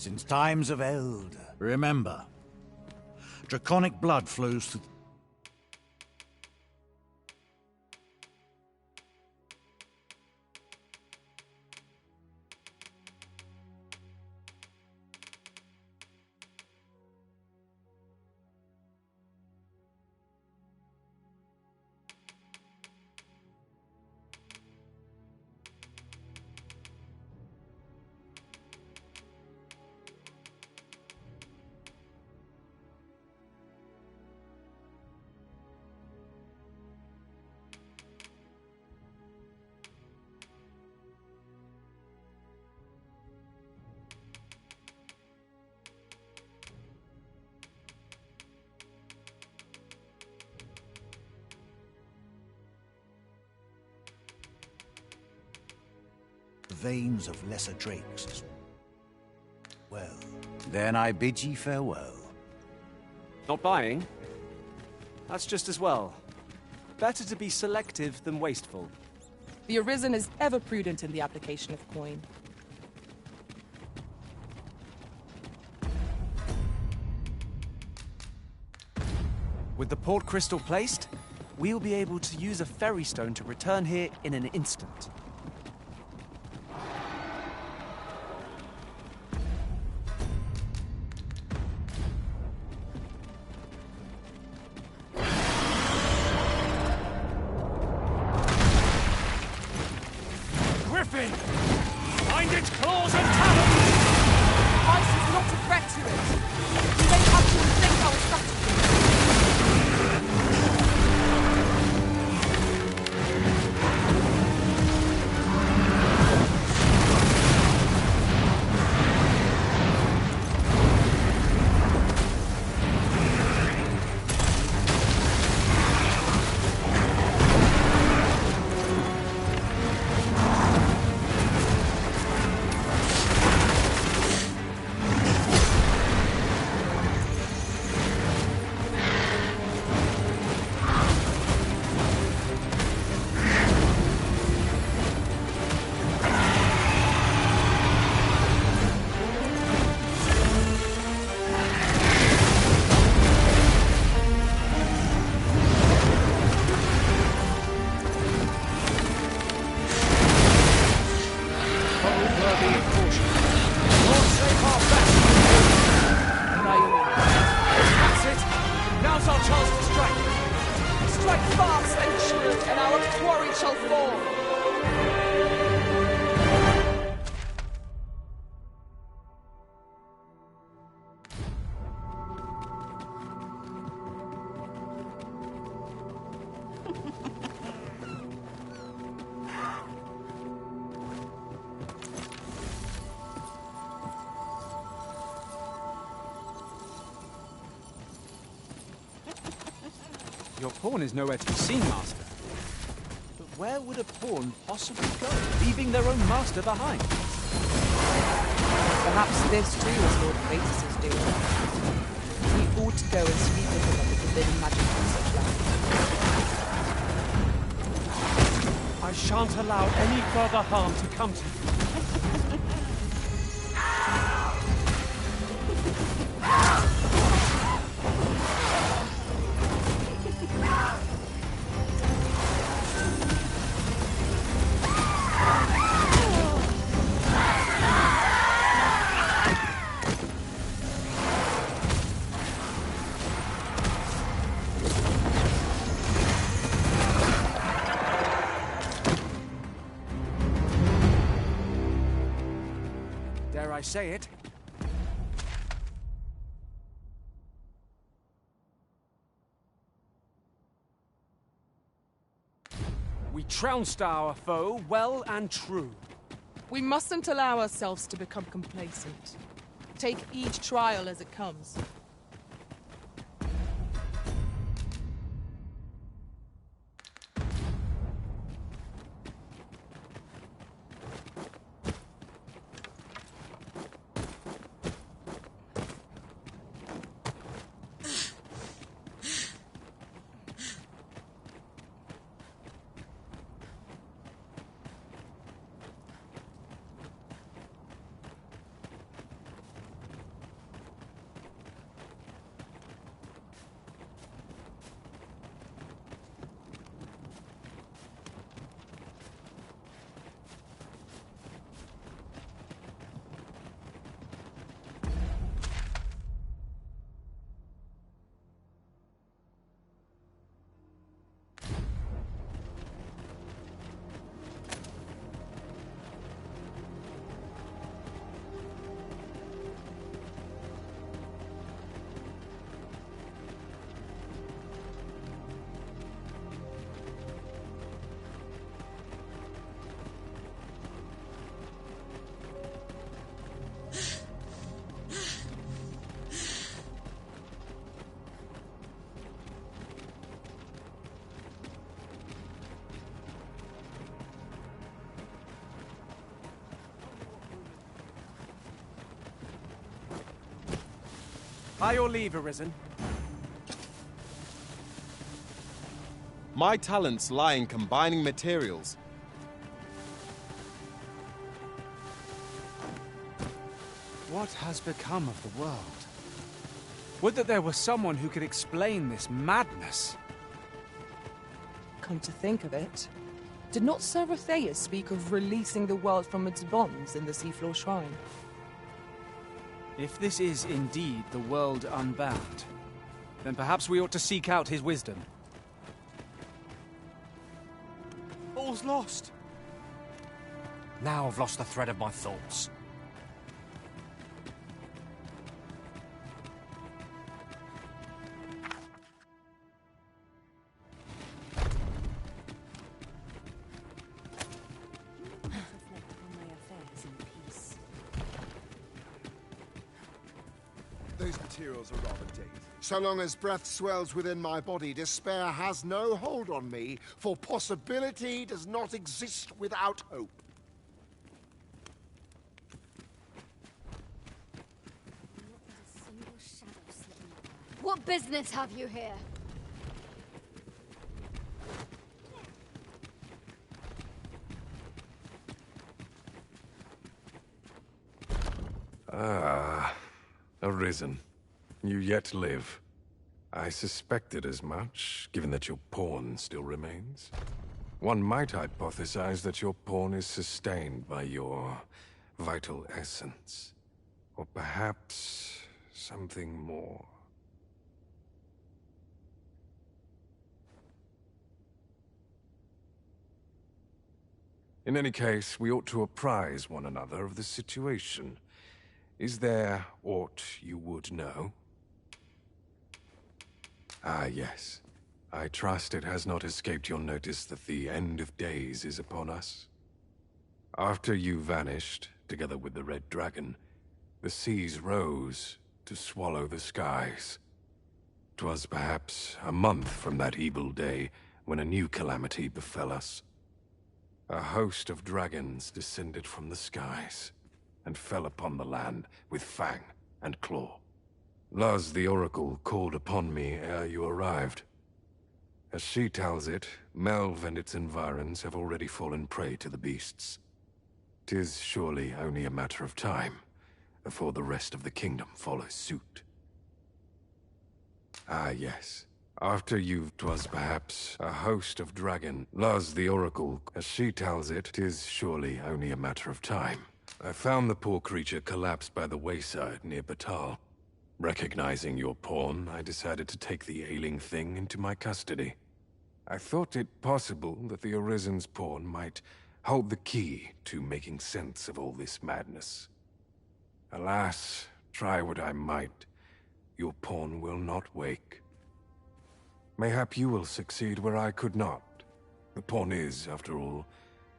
Since times of eld, remember, draconic blood flows through... veins of lesser drakes. Well, then I bid ye farewell. not buying. That's just as well. Better to be selective than wasteful. The Arisen is ever prudent in the application of coin. With the port crystal placed, we'll be able to use a ferry stone to return here in an instant. strike fast and true, and our quarry shall fall. Your pawn is nowhere to be seen, Master. But where would a pawn possibly go, leaving their own master behind? Perhaps this too is Lord Fatus' doing. We ought to go and speak with him of the forbidden magic on such land. I shan't allow any further harm to come to you. Dare I say it? We trounced our foe well and true. We mustn't allow ourselves to become complacent. Take each trial as it comes. By your leave, Arisen. My talents lie in combining materials. What has become of the world? Would that there were someone who could explain this madness. Come to think of it, did not Sir Rotheus speak of releasing the world from its bonds in the Seafloor Shrine? If this is indeed the world unbound, then perhaps we ought to seek out his wisdom. All's lost. Now I've lost the thread of my thoughts. Those materials are rather dated. So long as breath swells within my body, despair has no hold on me, for possibility does not exist without hope. What business have you here? Ah, Arisen. You yet live. I suspected as much, given that your pawn still remains. One might hypothesize that your pawn is sustained by your vital essence. Or perhaps something more. In any case, we ought to apprise one another of the situation. Is there aught you would know? Ah, yes. I trust it has not escaped your notice that the end of days is upon us. After you vanished, together with the Red Dragon, the seas rose to swallow the skies. 'Twas perhaps a month from that evil day when a new calamity befell us. A host of dragons descended from the skies and fell upon the land with fang and claw. Luz the Oracle called upon me ere you arrived. As she tells it, Melve and its environs have already fallen prey to the beasts. 'Tis surely only a matter of time before the rest of the kingdom follows suit. Ah, yes. After you, 'twas perhaps a host of dragon. Luz the Oracle, as she tells it, 'tis surely only a matter of time. I found the poor creature collapsed by the wayside near Batal. Recognizing your pawn, I decided to take the ailing thing into my custody. I thought it possible that the Arisen's pawn might hold the key to making sense of all this madness. Alas, try what I might, your pawn will not wake. Mayhap you will succeed where I could not. The pawn is, after all,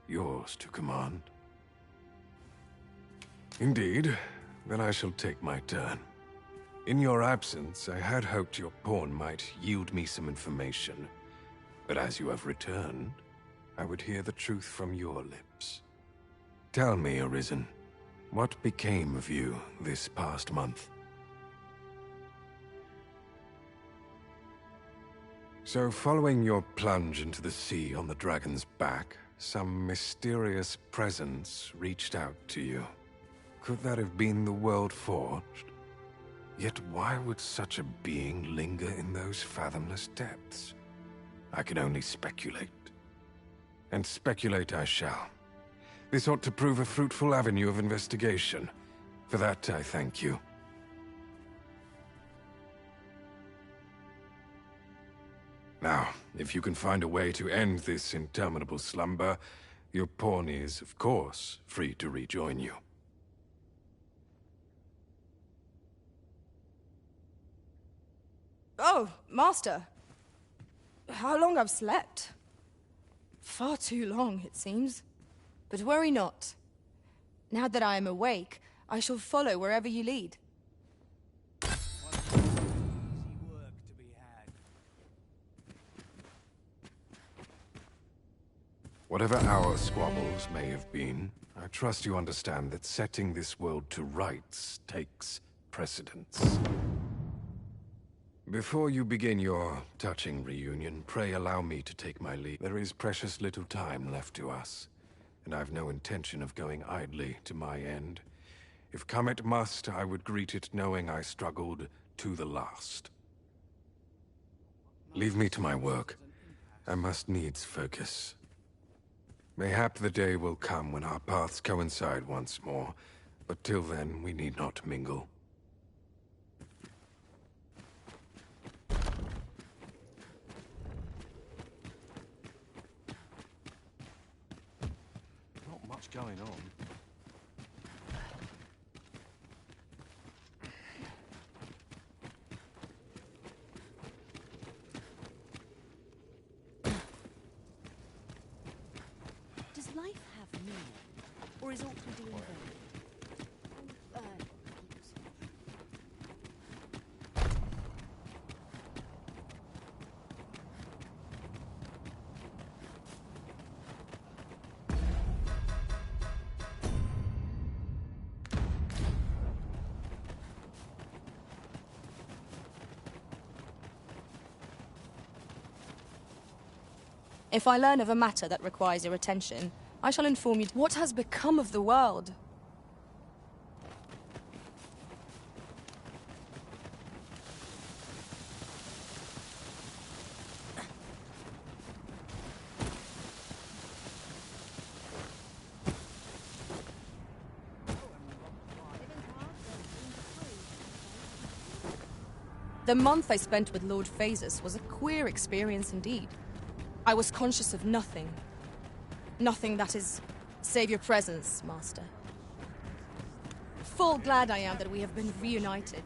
yours to command. Indeed, then I shall take my turn. In your absence, I had hoped your pawn might yield me some information. But as you have returned, I would hear the truth from your lips. Tell me, Arisen, what became of you this past month? So, following your plunge into the sea on the dragon's back, some mysterious presence reached out to you. Could that have been the World Forged? Yet why would such a being linger in those fathomless depths? I can only speculate. And speculate I shall. This ought to prove a fruitful avenue of investigation. For that, I thank you. Now, if you can find a way to end this interminable slumber, your pawn is, of course, free to rejoin you. Oh, Master. How long I've slept. Far too long, it seems. But worry not. Now that I am awake, I shall follow wherever you lead. Whatever our squabbles may have been, I trust you understand that setting this world to rights takes precedence. Before you begin your touching reunion, pray allow me to take my leave. There is precious little time left to us, and I've no intention of going idly to my end. If come it must, I would greet it knowing I struggled to the last. Leave me to my work. I must needs focus. Mayhap the day will come when our paths coincide once more, but till then we need not mingle. Not much going on. Does life have meaning? Or is all we do in vain? If I learn of a matter that requires your attention, I shall inform you. What has become of the world? The month I spent with Lord Phasus was a queer experience indeed. I was conscious of nothing. Nothing that is Save your presence, Master. Full glad I am that we have been reunited.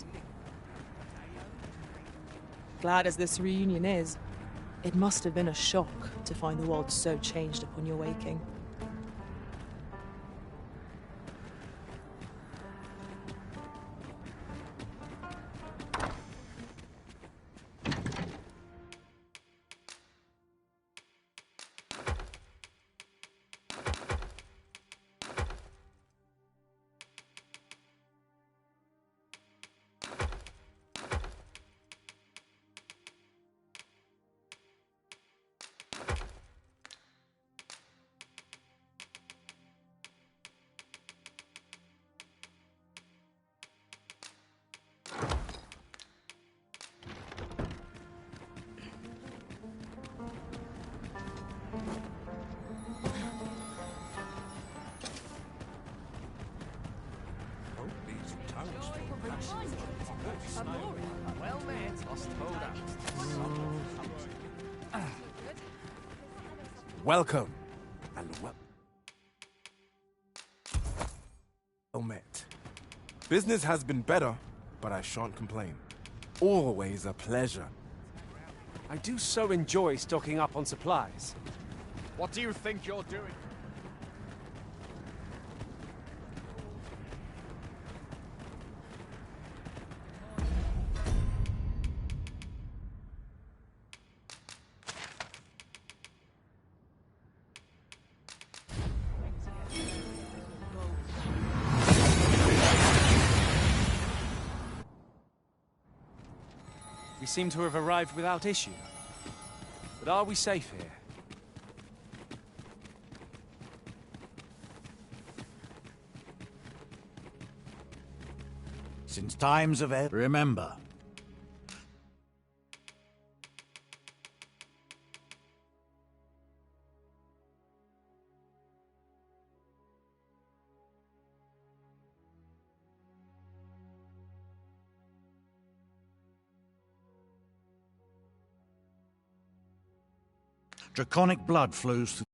Glad as this reunion is, it must have been a shock to find the world so changed upon your waking. Well met. Lost hold up. Welcome, and well met. Business has been better, but I shan't complain. Always a pleasure. I do so enjoy stocking up on supplies. What do you think you're doing? We seem to have arrived without issue. But are we safe here? Since times of ebb, remember, draconic blood flows through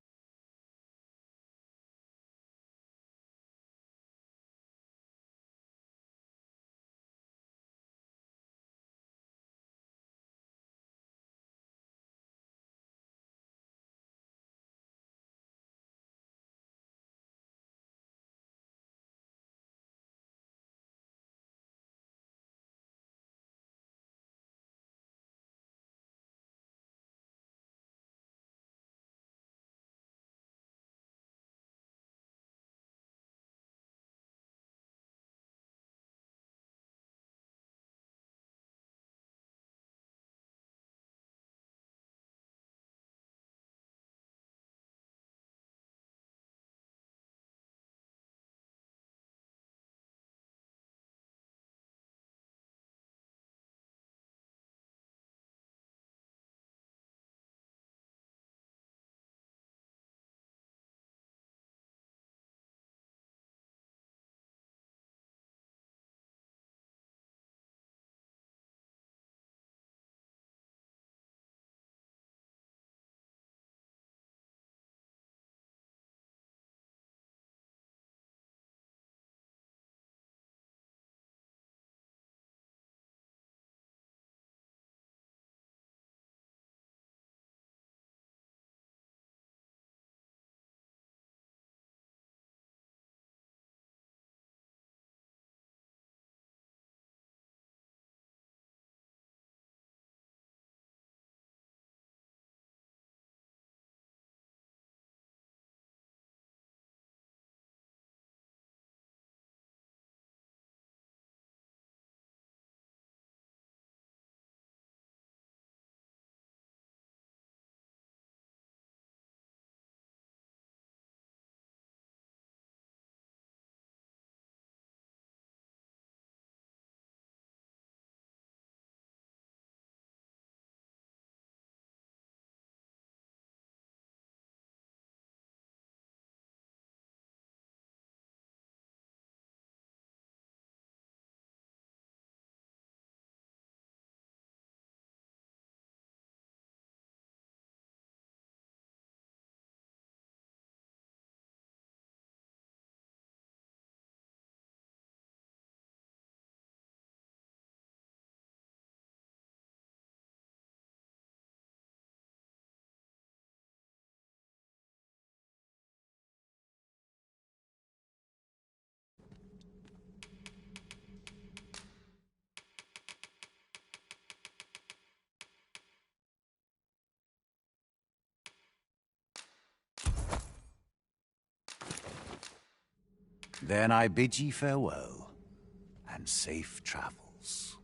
Then I bid ye farewell, and safe travels.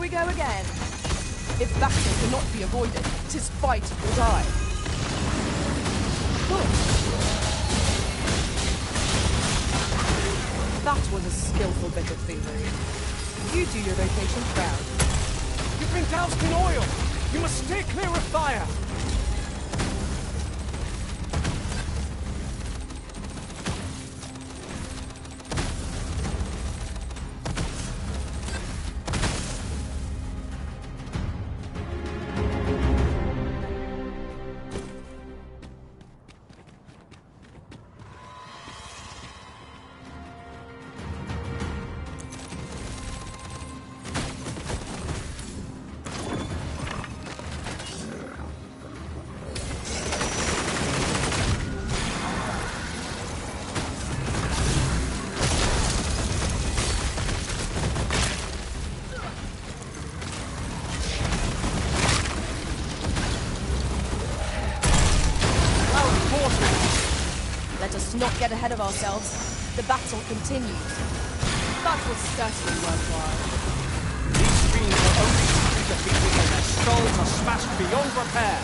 we go again. If battle cannot be avoided, 'tis fight or die. Good. That was a skillful bit of thievery. You do your vocation proud. You've been doused in oil! You must stay clear of fire! Let us not get ahead of ourselves. The battle continues. That was certainly worthwhile. These fiends are only to be defeated when their skulls are smashed beyond repair!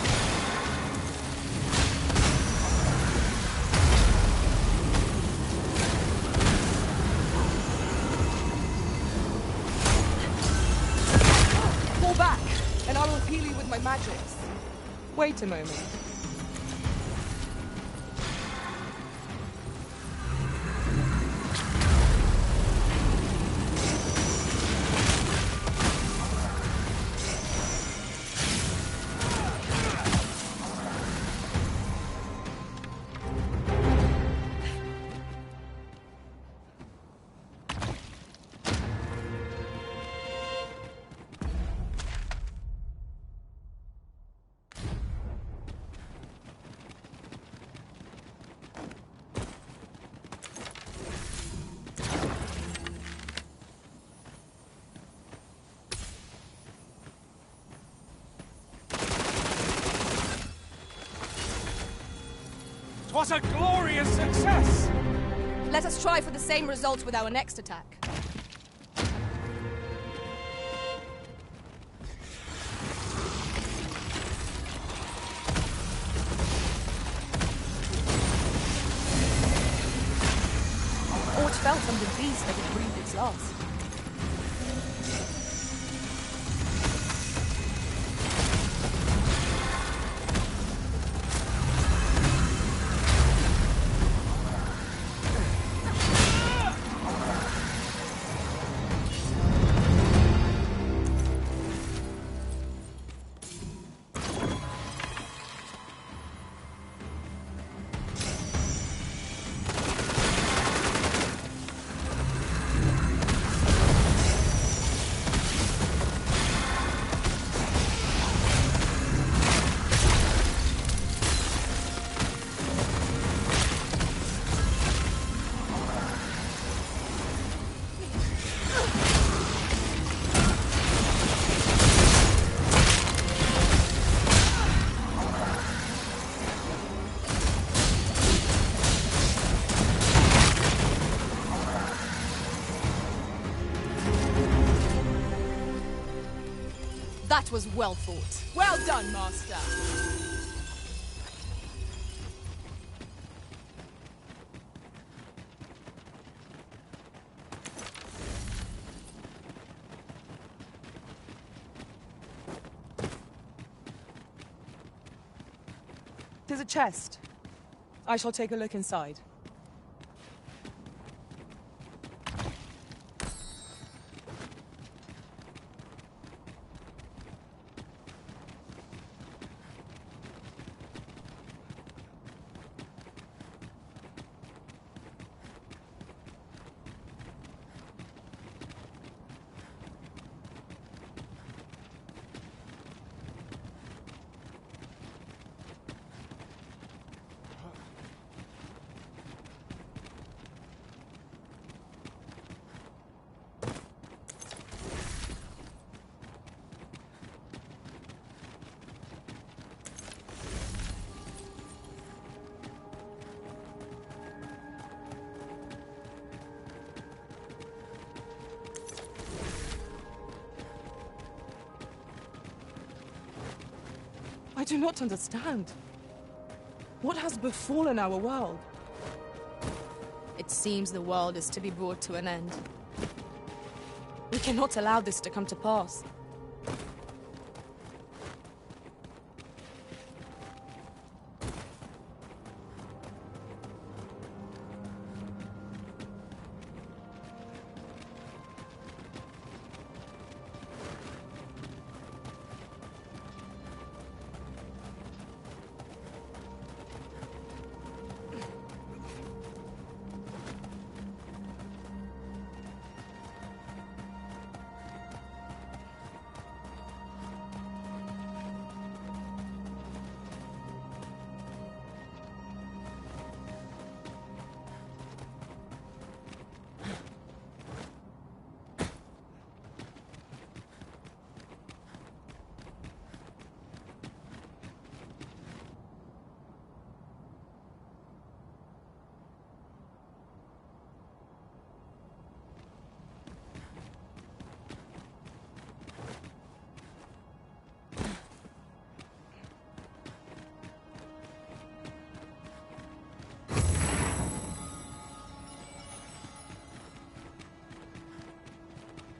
Fall back, and I will heal you with my magics. Wait a moment. Was a glorious success! Let us try for the same result with our next attack. Aught felt from the beast that it breathed its last. That was well fought. Well done, Master! There's a chest. I shall take a look inside. do not understand. What has befallen our world? It seems the world is to be brought to an end. We cannot allow this to come to pass.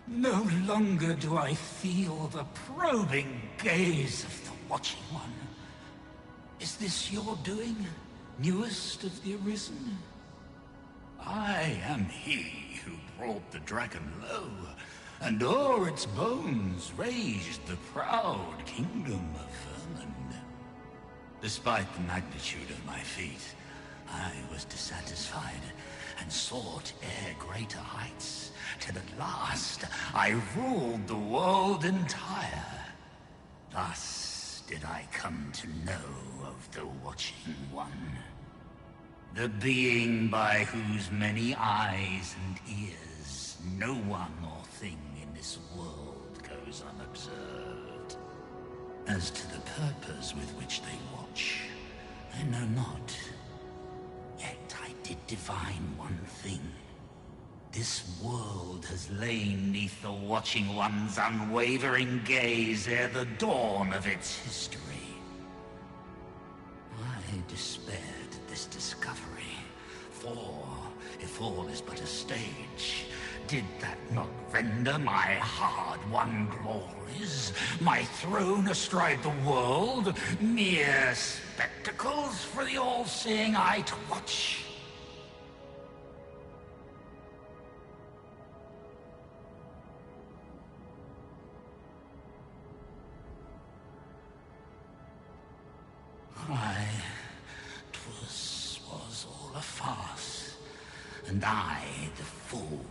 No longer do I feel the probing gaze of the Watching One. Is this your doing, newest of the Arisen? I am he who brought the dragon low, and o'er its bones raised the proud kingdom of Vermin. Despite the magnitude of my feat, I was dissatisfied and sought e'er greater heights, till at last I ruled the world entire. Thus did I come to know of the Watching One, the being by whose many eyes and ears no one or thing in this world goes unobserved. As to the purpose with which they watch, I know not. Yet I did divine one thing. This world has lain neath the Watching One's unwavering gaze ere the dawn of its history. I despaired at this discovery, for if all is but a stage, did that not render my hard-won glories, my throne astride the world, mere spectacles for the all-seeing eye to watch? Aye, 'twas all a farce, and I, the fool,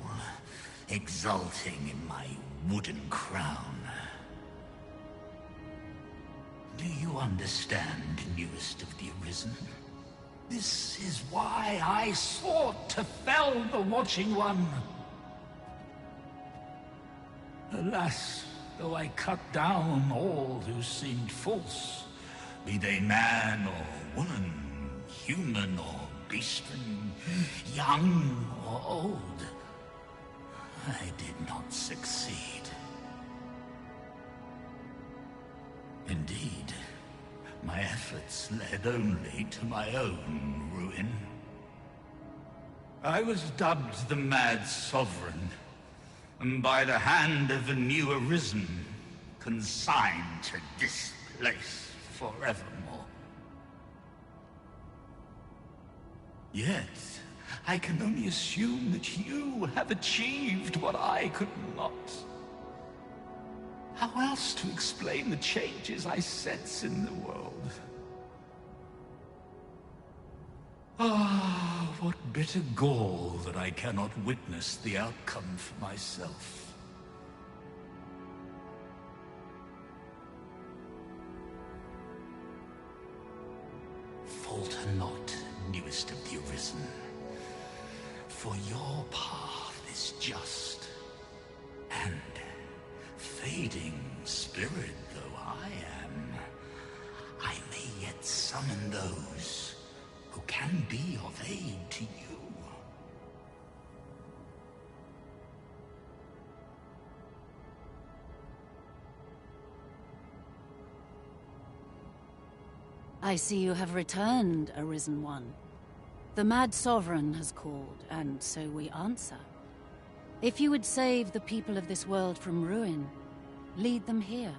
exulting in my wooden crown. Do you understand, newest of the Arisen? This is why I sought to fell the Watching One. Alas, though I cut down all who seemed false, be they man or woman, human or beastly, young or old, I did not succeed. Indeed, my efforts led only to my own ruin. I was dubbed the Mad Sovereign, and by the hand of a new Arisen, consigned to this place forevermore. Yet, I can only assume that you have achieved what I could not. How else to explain the changes I sense in the world? Ah, what bitter gall that I cannot witness the outcome for myself. Falter not, newest of the Arisen, for your path is just, and fading spirit though I am, I may yet summon those who can be of aid to you. I see you have returned, Arisen One. The Mad Sovereign has called, and so we answer. If you would save the people of this world from ruin, lead them here,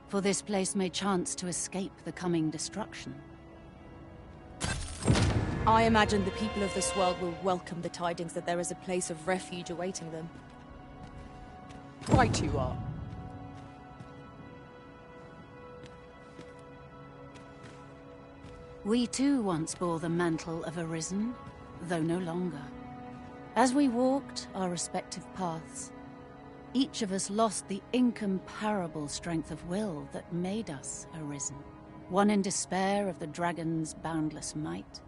for this place may chance to escape the coming destruction. I imagine the people of this world will welcome the tidings that there is a place of refuge awaiting them. Right you are. We too once bore the mantle of Arisen, though no longer. As we walked our respective paths, each of us lost the incomparable strength of will that made us Arisen. One in despair of the dragon's boundless might,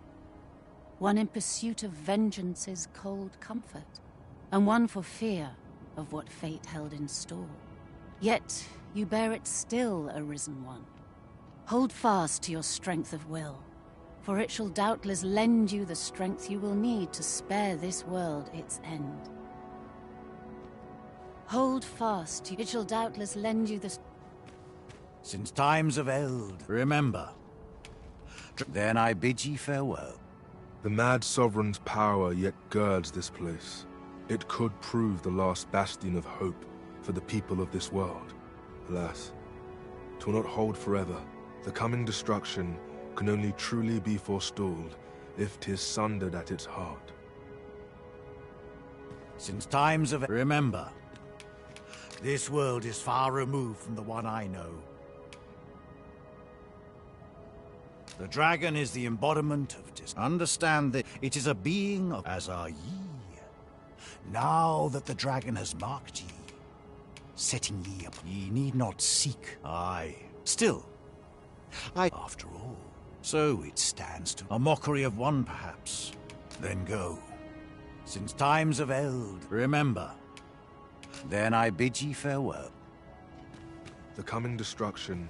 one in pursuit of vengeance's cold comfort, and one for fear of what fate held in store. Yet you bear it still, Arisen One. Hold fast to your strength of will, for it shall doubtless lend you the strength you will need to spare this world its end. Hold fast, it shall doubtless lend you the... Since times of eld, remember. Then I bid ye farewell. The Mad Sovereign's power yet girds this place. It could prove the last bastion of hope for the people of this world. Alas, 'twill not hold forever. The coming destruction can only truly be forestalled if 'tis sundered at its heart. Since times of... Remember, this world is far removed from the one I know. The dragon is the embodiment of understand that it is a being of as are ye. Now that the dragon has marked ye, setting ye up, ye need not seek. Aye, still, after all, so it stands to a mockery of one, perhaps. Then go. Since times of eld, remember. Then I bid ye farewell. The coming destruction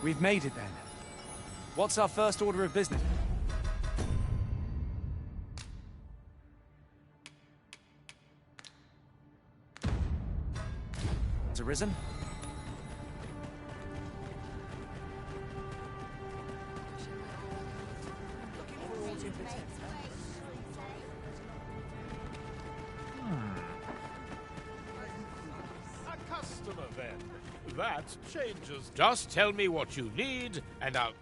We've made it then. What's our first order of business? It's arisen? A customer, then. That changes. Just tell me what you need, and I'll...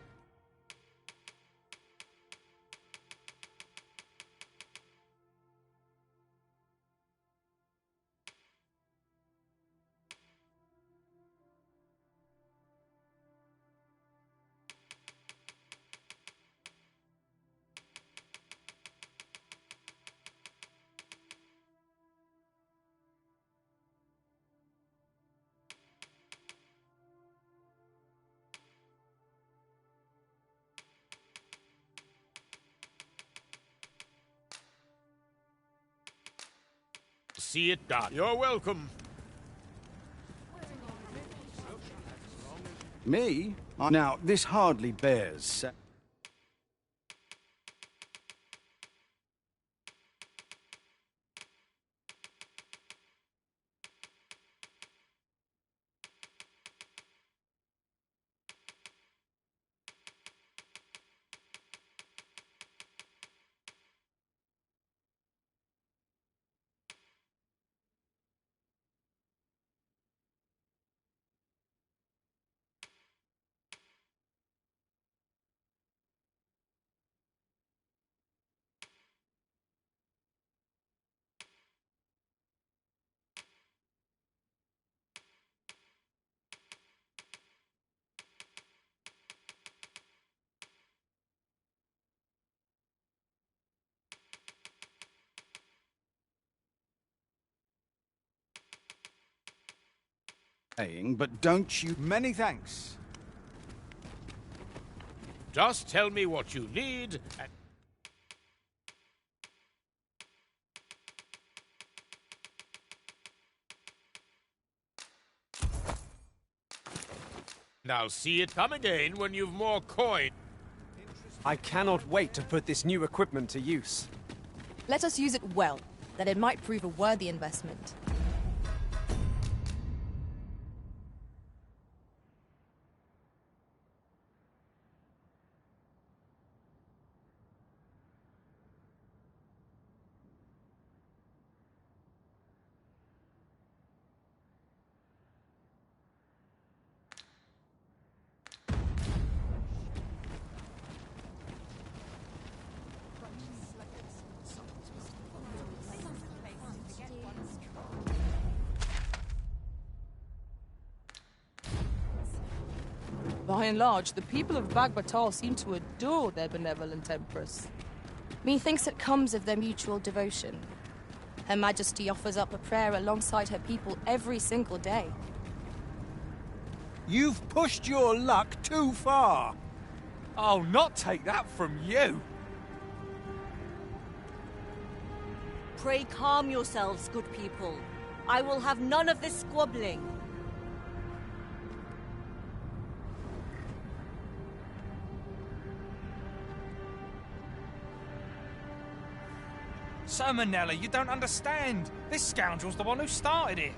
See it done. You're welcome. Me? Now, this hardly bears... But don't you... Many thanks. Just tell me what you need, and... I'll see it come again when you've more coin. I cannot wait to put this new equipment to use. Let us use it well, that it might prove a worthy investment. By and large, the people of Bagbatal seem to adore their benevolent empress. Methinks it comes of their mutual devotion. Her Majesty offers up a prayer alongside her people every single day. You've pushed your luck too far. I'll not take that from you. Pray calm yourselves, good people. I will have none of this squabbling. Sir Manella, you don't understand. This scoundrel's the one who started it.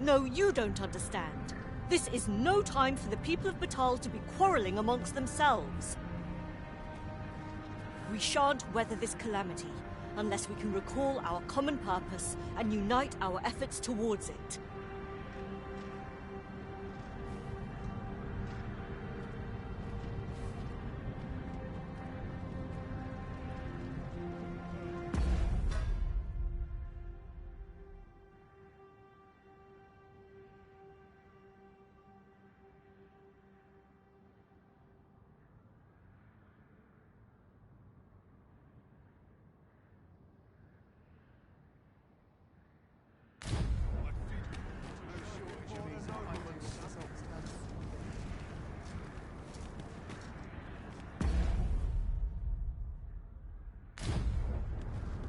No, you don't understand. This is no time for the people of Batal to be quarrelling amongst themselves. We shan't weather this calamity unless we can recall our common purpose and unite our efforts towards it.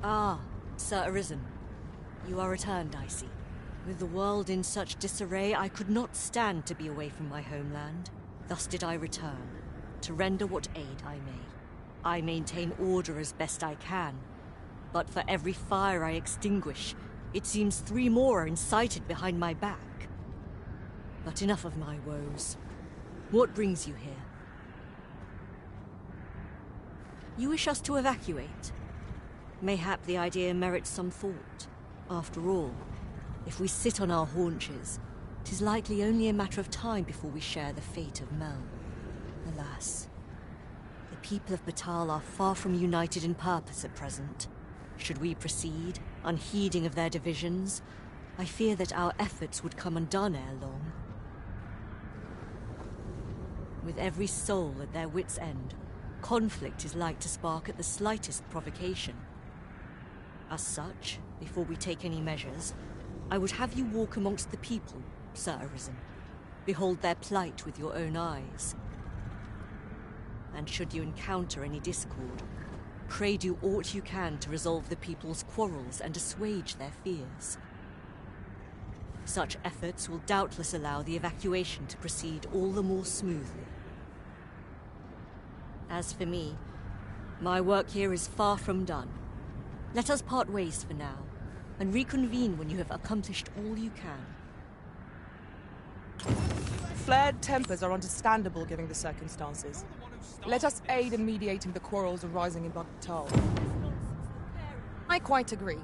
Ah, Sir Arisen. You are returned, I see. With the world in such disarray, I could not stand to be away from my homeland. Thus did I return, to render what aid I may. I maintain order as best I can, but for every fire I extinguish, it seems 3 more are incited behind my back. But enough of my woes. What brings you here? You wish us to evacuate? Mayhap the idea merits some thought. After all, if we sit on our haunches, 'tis likely only a matter of time before we share the fate of Mel. Alas, the people of Batal are far from united in purpose at present. Should we proceed, unheeding of their divisions, I fear that our efforts would come undone ere long. With every soul at their wits' end, conflict is like to spark at the slightest provocation. As such, before we take any measures, I would have you walk amongst the people, Sir Arisen. Behold their plight with your own eyes. And should you encounter any discord, pray do aught you can to resolve the people's quarrels and assuage their fears. Such efforts will doubtless allow the evacuation to proceed all the more smoothly. As for me, my work here is far from done. Let us part ways for now, and reconvene when you have accomplished all you can. Flared tempers are understandable given the circumstances. Let us aid in mediating the quarrels arising in Bagbatal. I quite agree.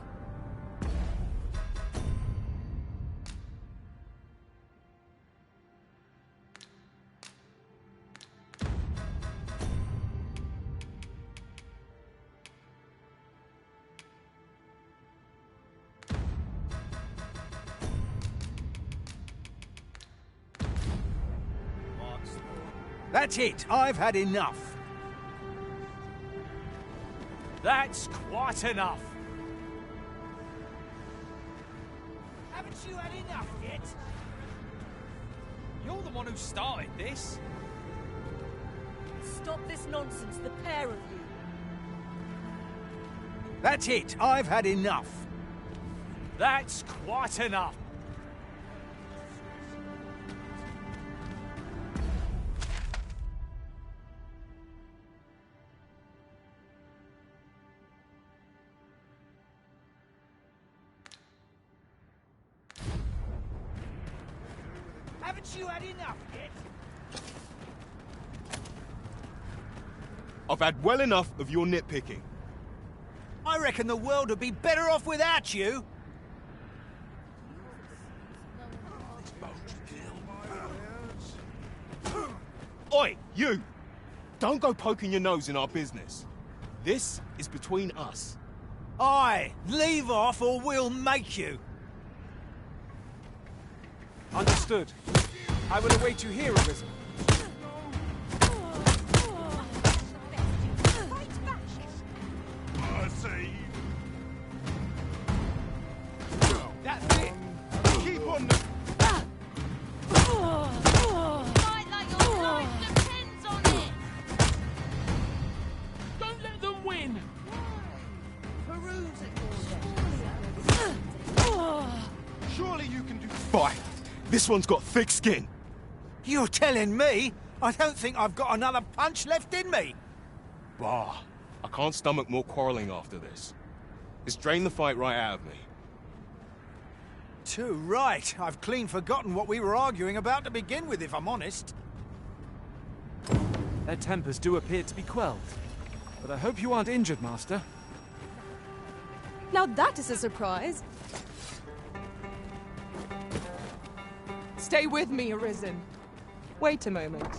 That's it. I've had enough. That's quite enough. Haven't you had enough yet? You're the one who started this. Stop this nonsense, the pair of you. That's it. I've had enough. That's quite enough. Haven't you had enough yet? I've had well enough of your nitpicking. I reckon the world would be better off without you. Oi, you! Don't go poking your nose in our business. This is between us. Aye, leave off or we'll make you. Understood. I will await you here, Arisen. That's it! Keep on the... Fight like your life depends on it! Don't let them win! Surely you can do... Fight! This one's got thick skin. You're telling me? I don't think I've got another punch left in me. Bah, I can't stomach more quarrelling after this. It's drained the fight right out of me. Too right. I've clean forgotten what we were arguing about to begin with, if I'm honest. Their tempers do appear to be quelled. But I hope you aren't injured, Master. Now that is a surprise. Stay with me, Arisen. Wait a moment.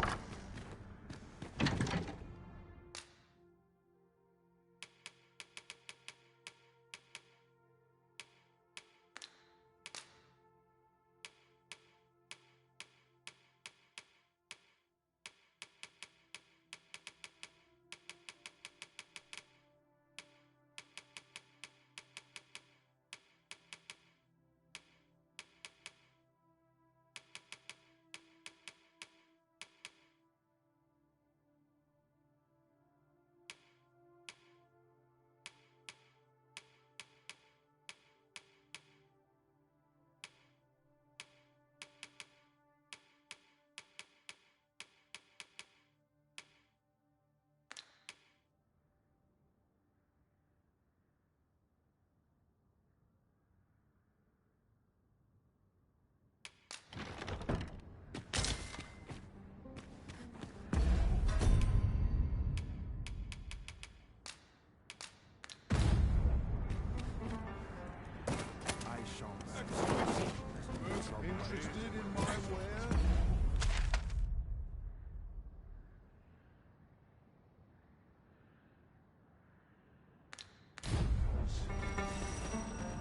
Interested in my ware?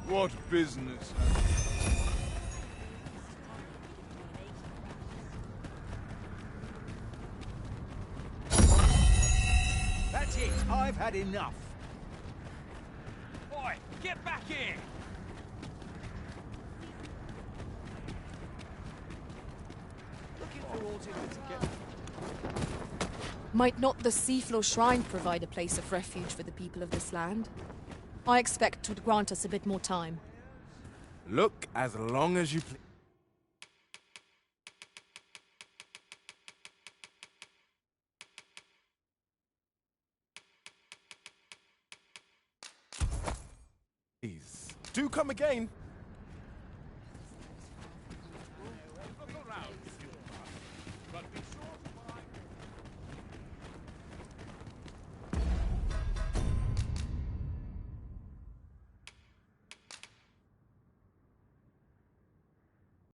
What business That's it. I've had enough. Oi, get back here! Might not the seafloor shrine provide a place of refuge for the people of this land? I expect to grant us a bit more time. Look as long as you please. Do come again.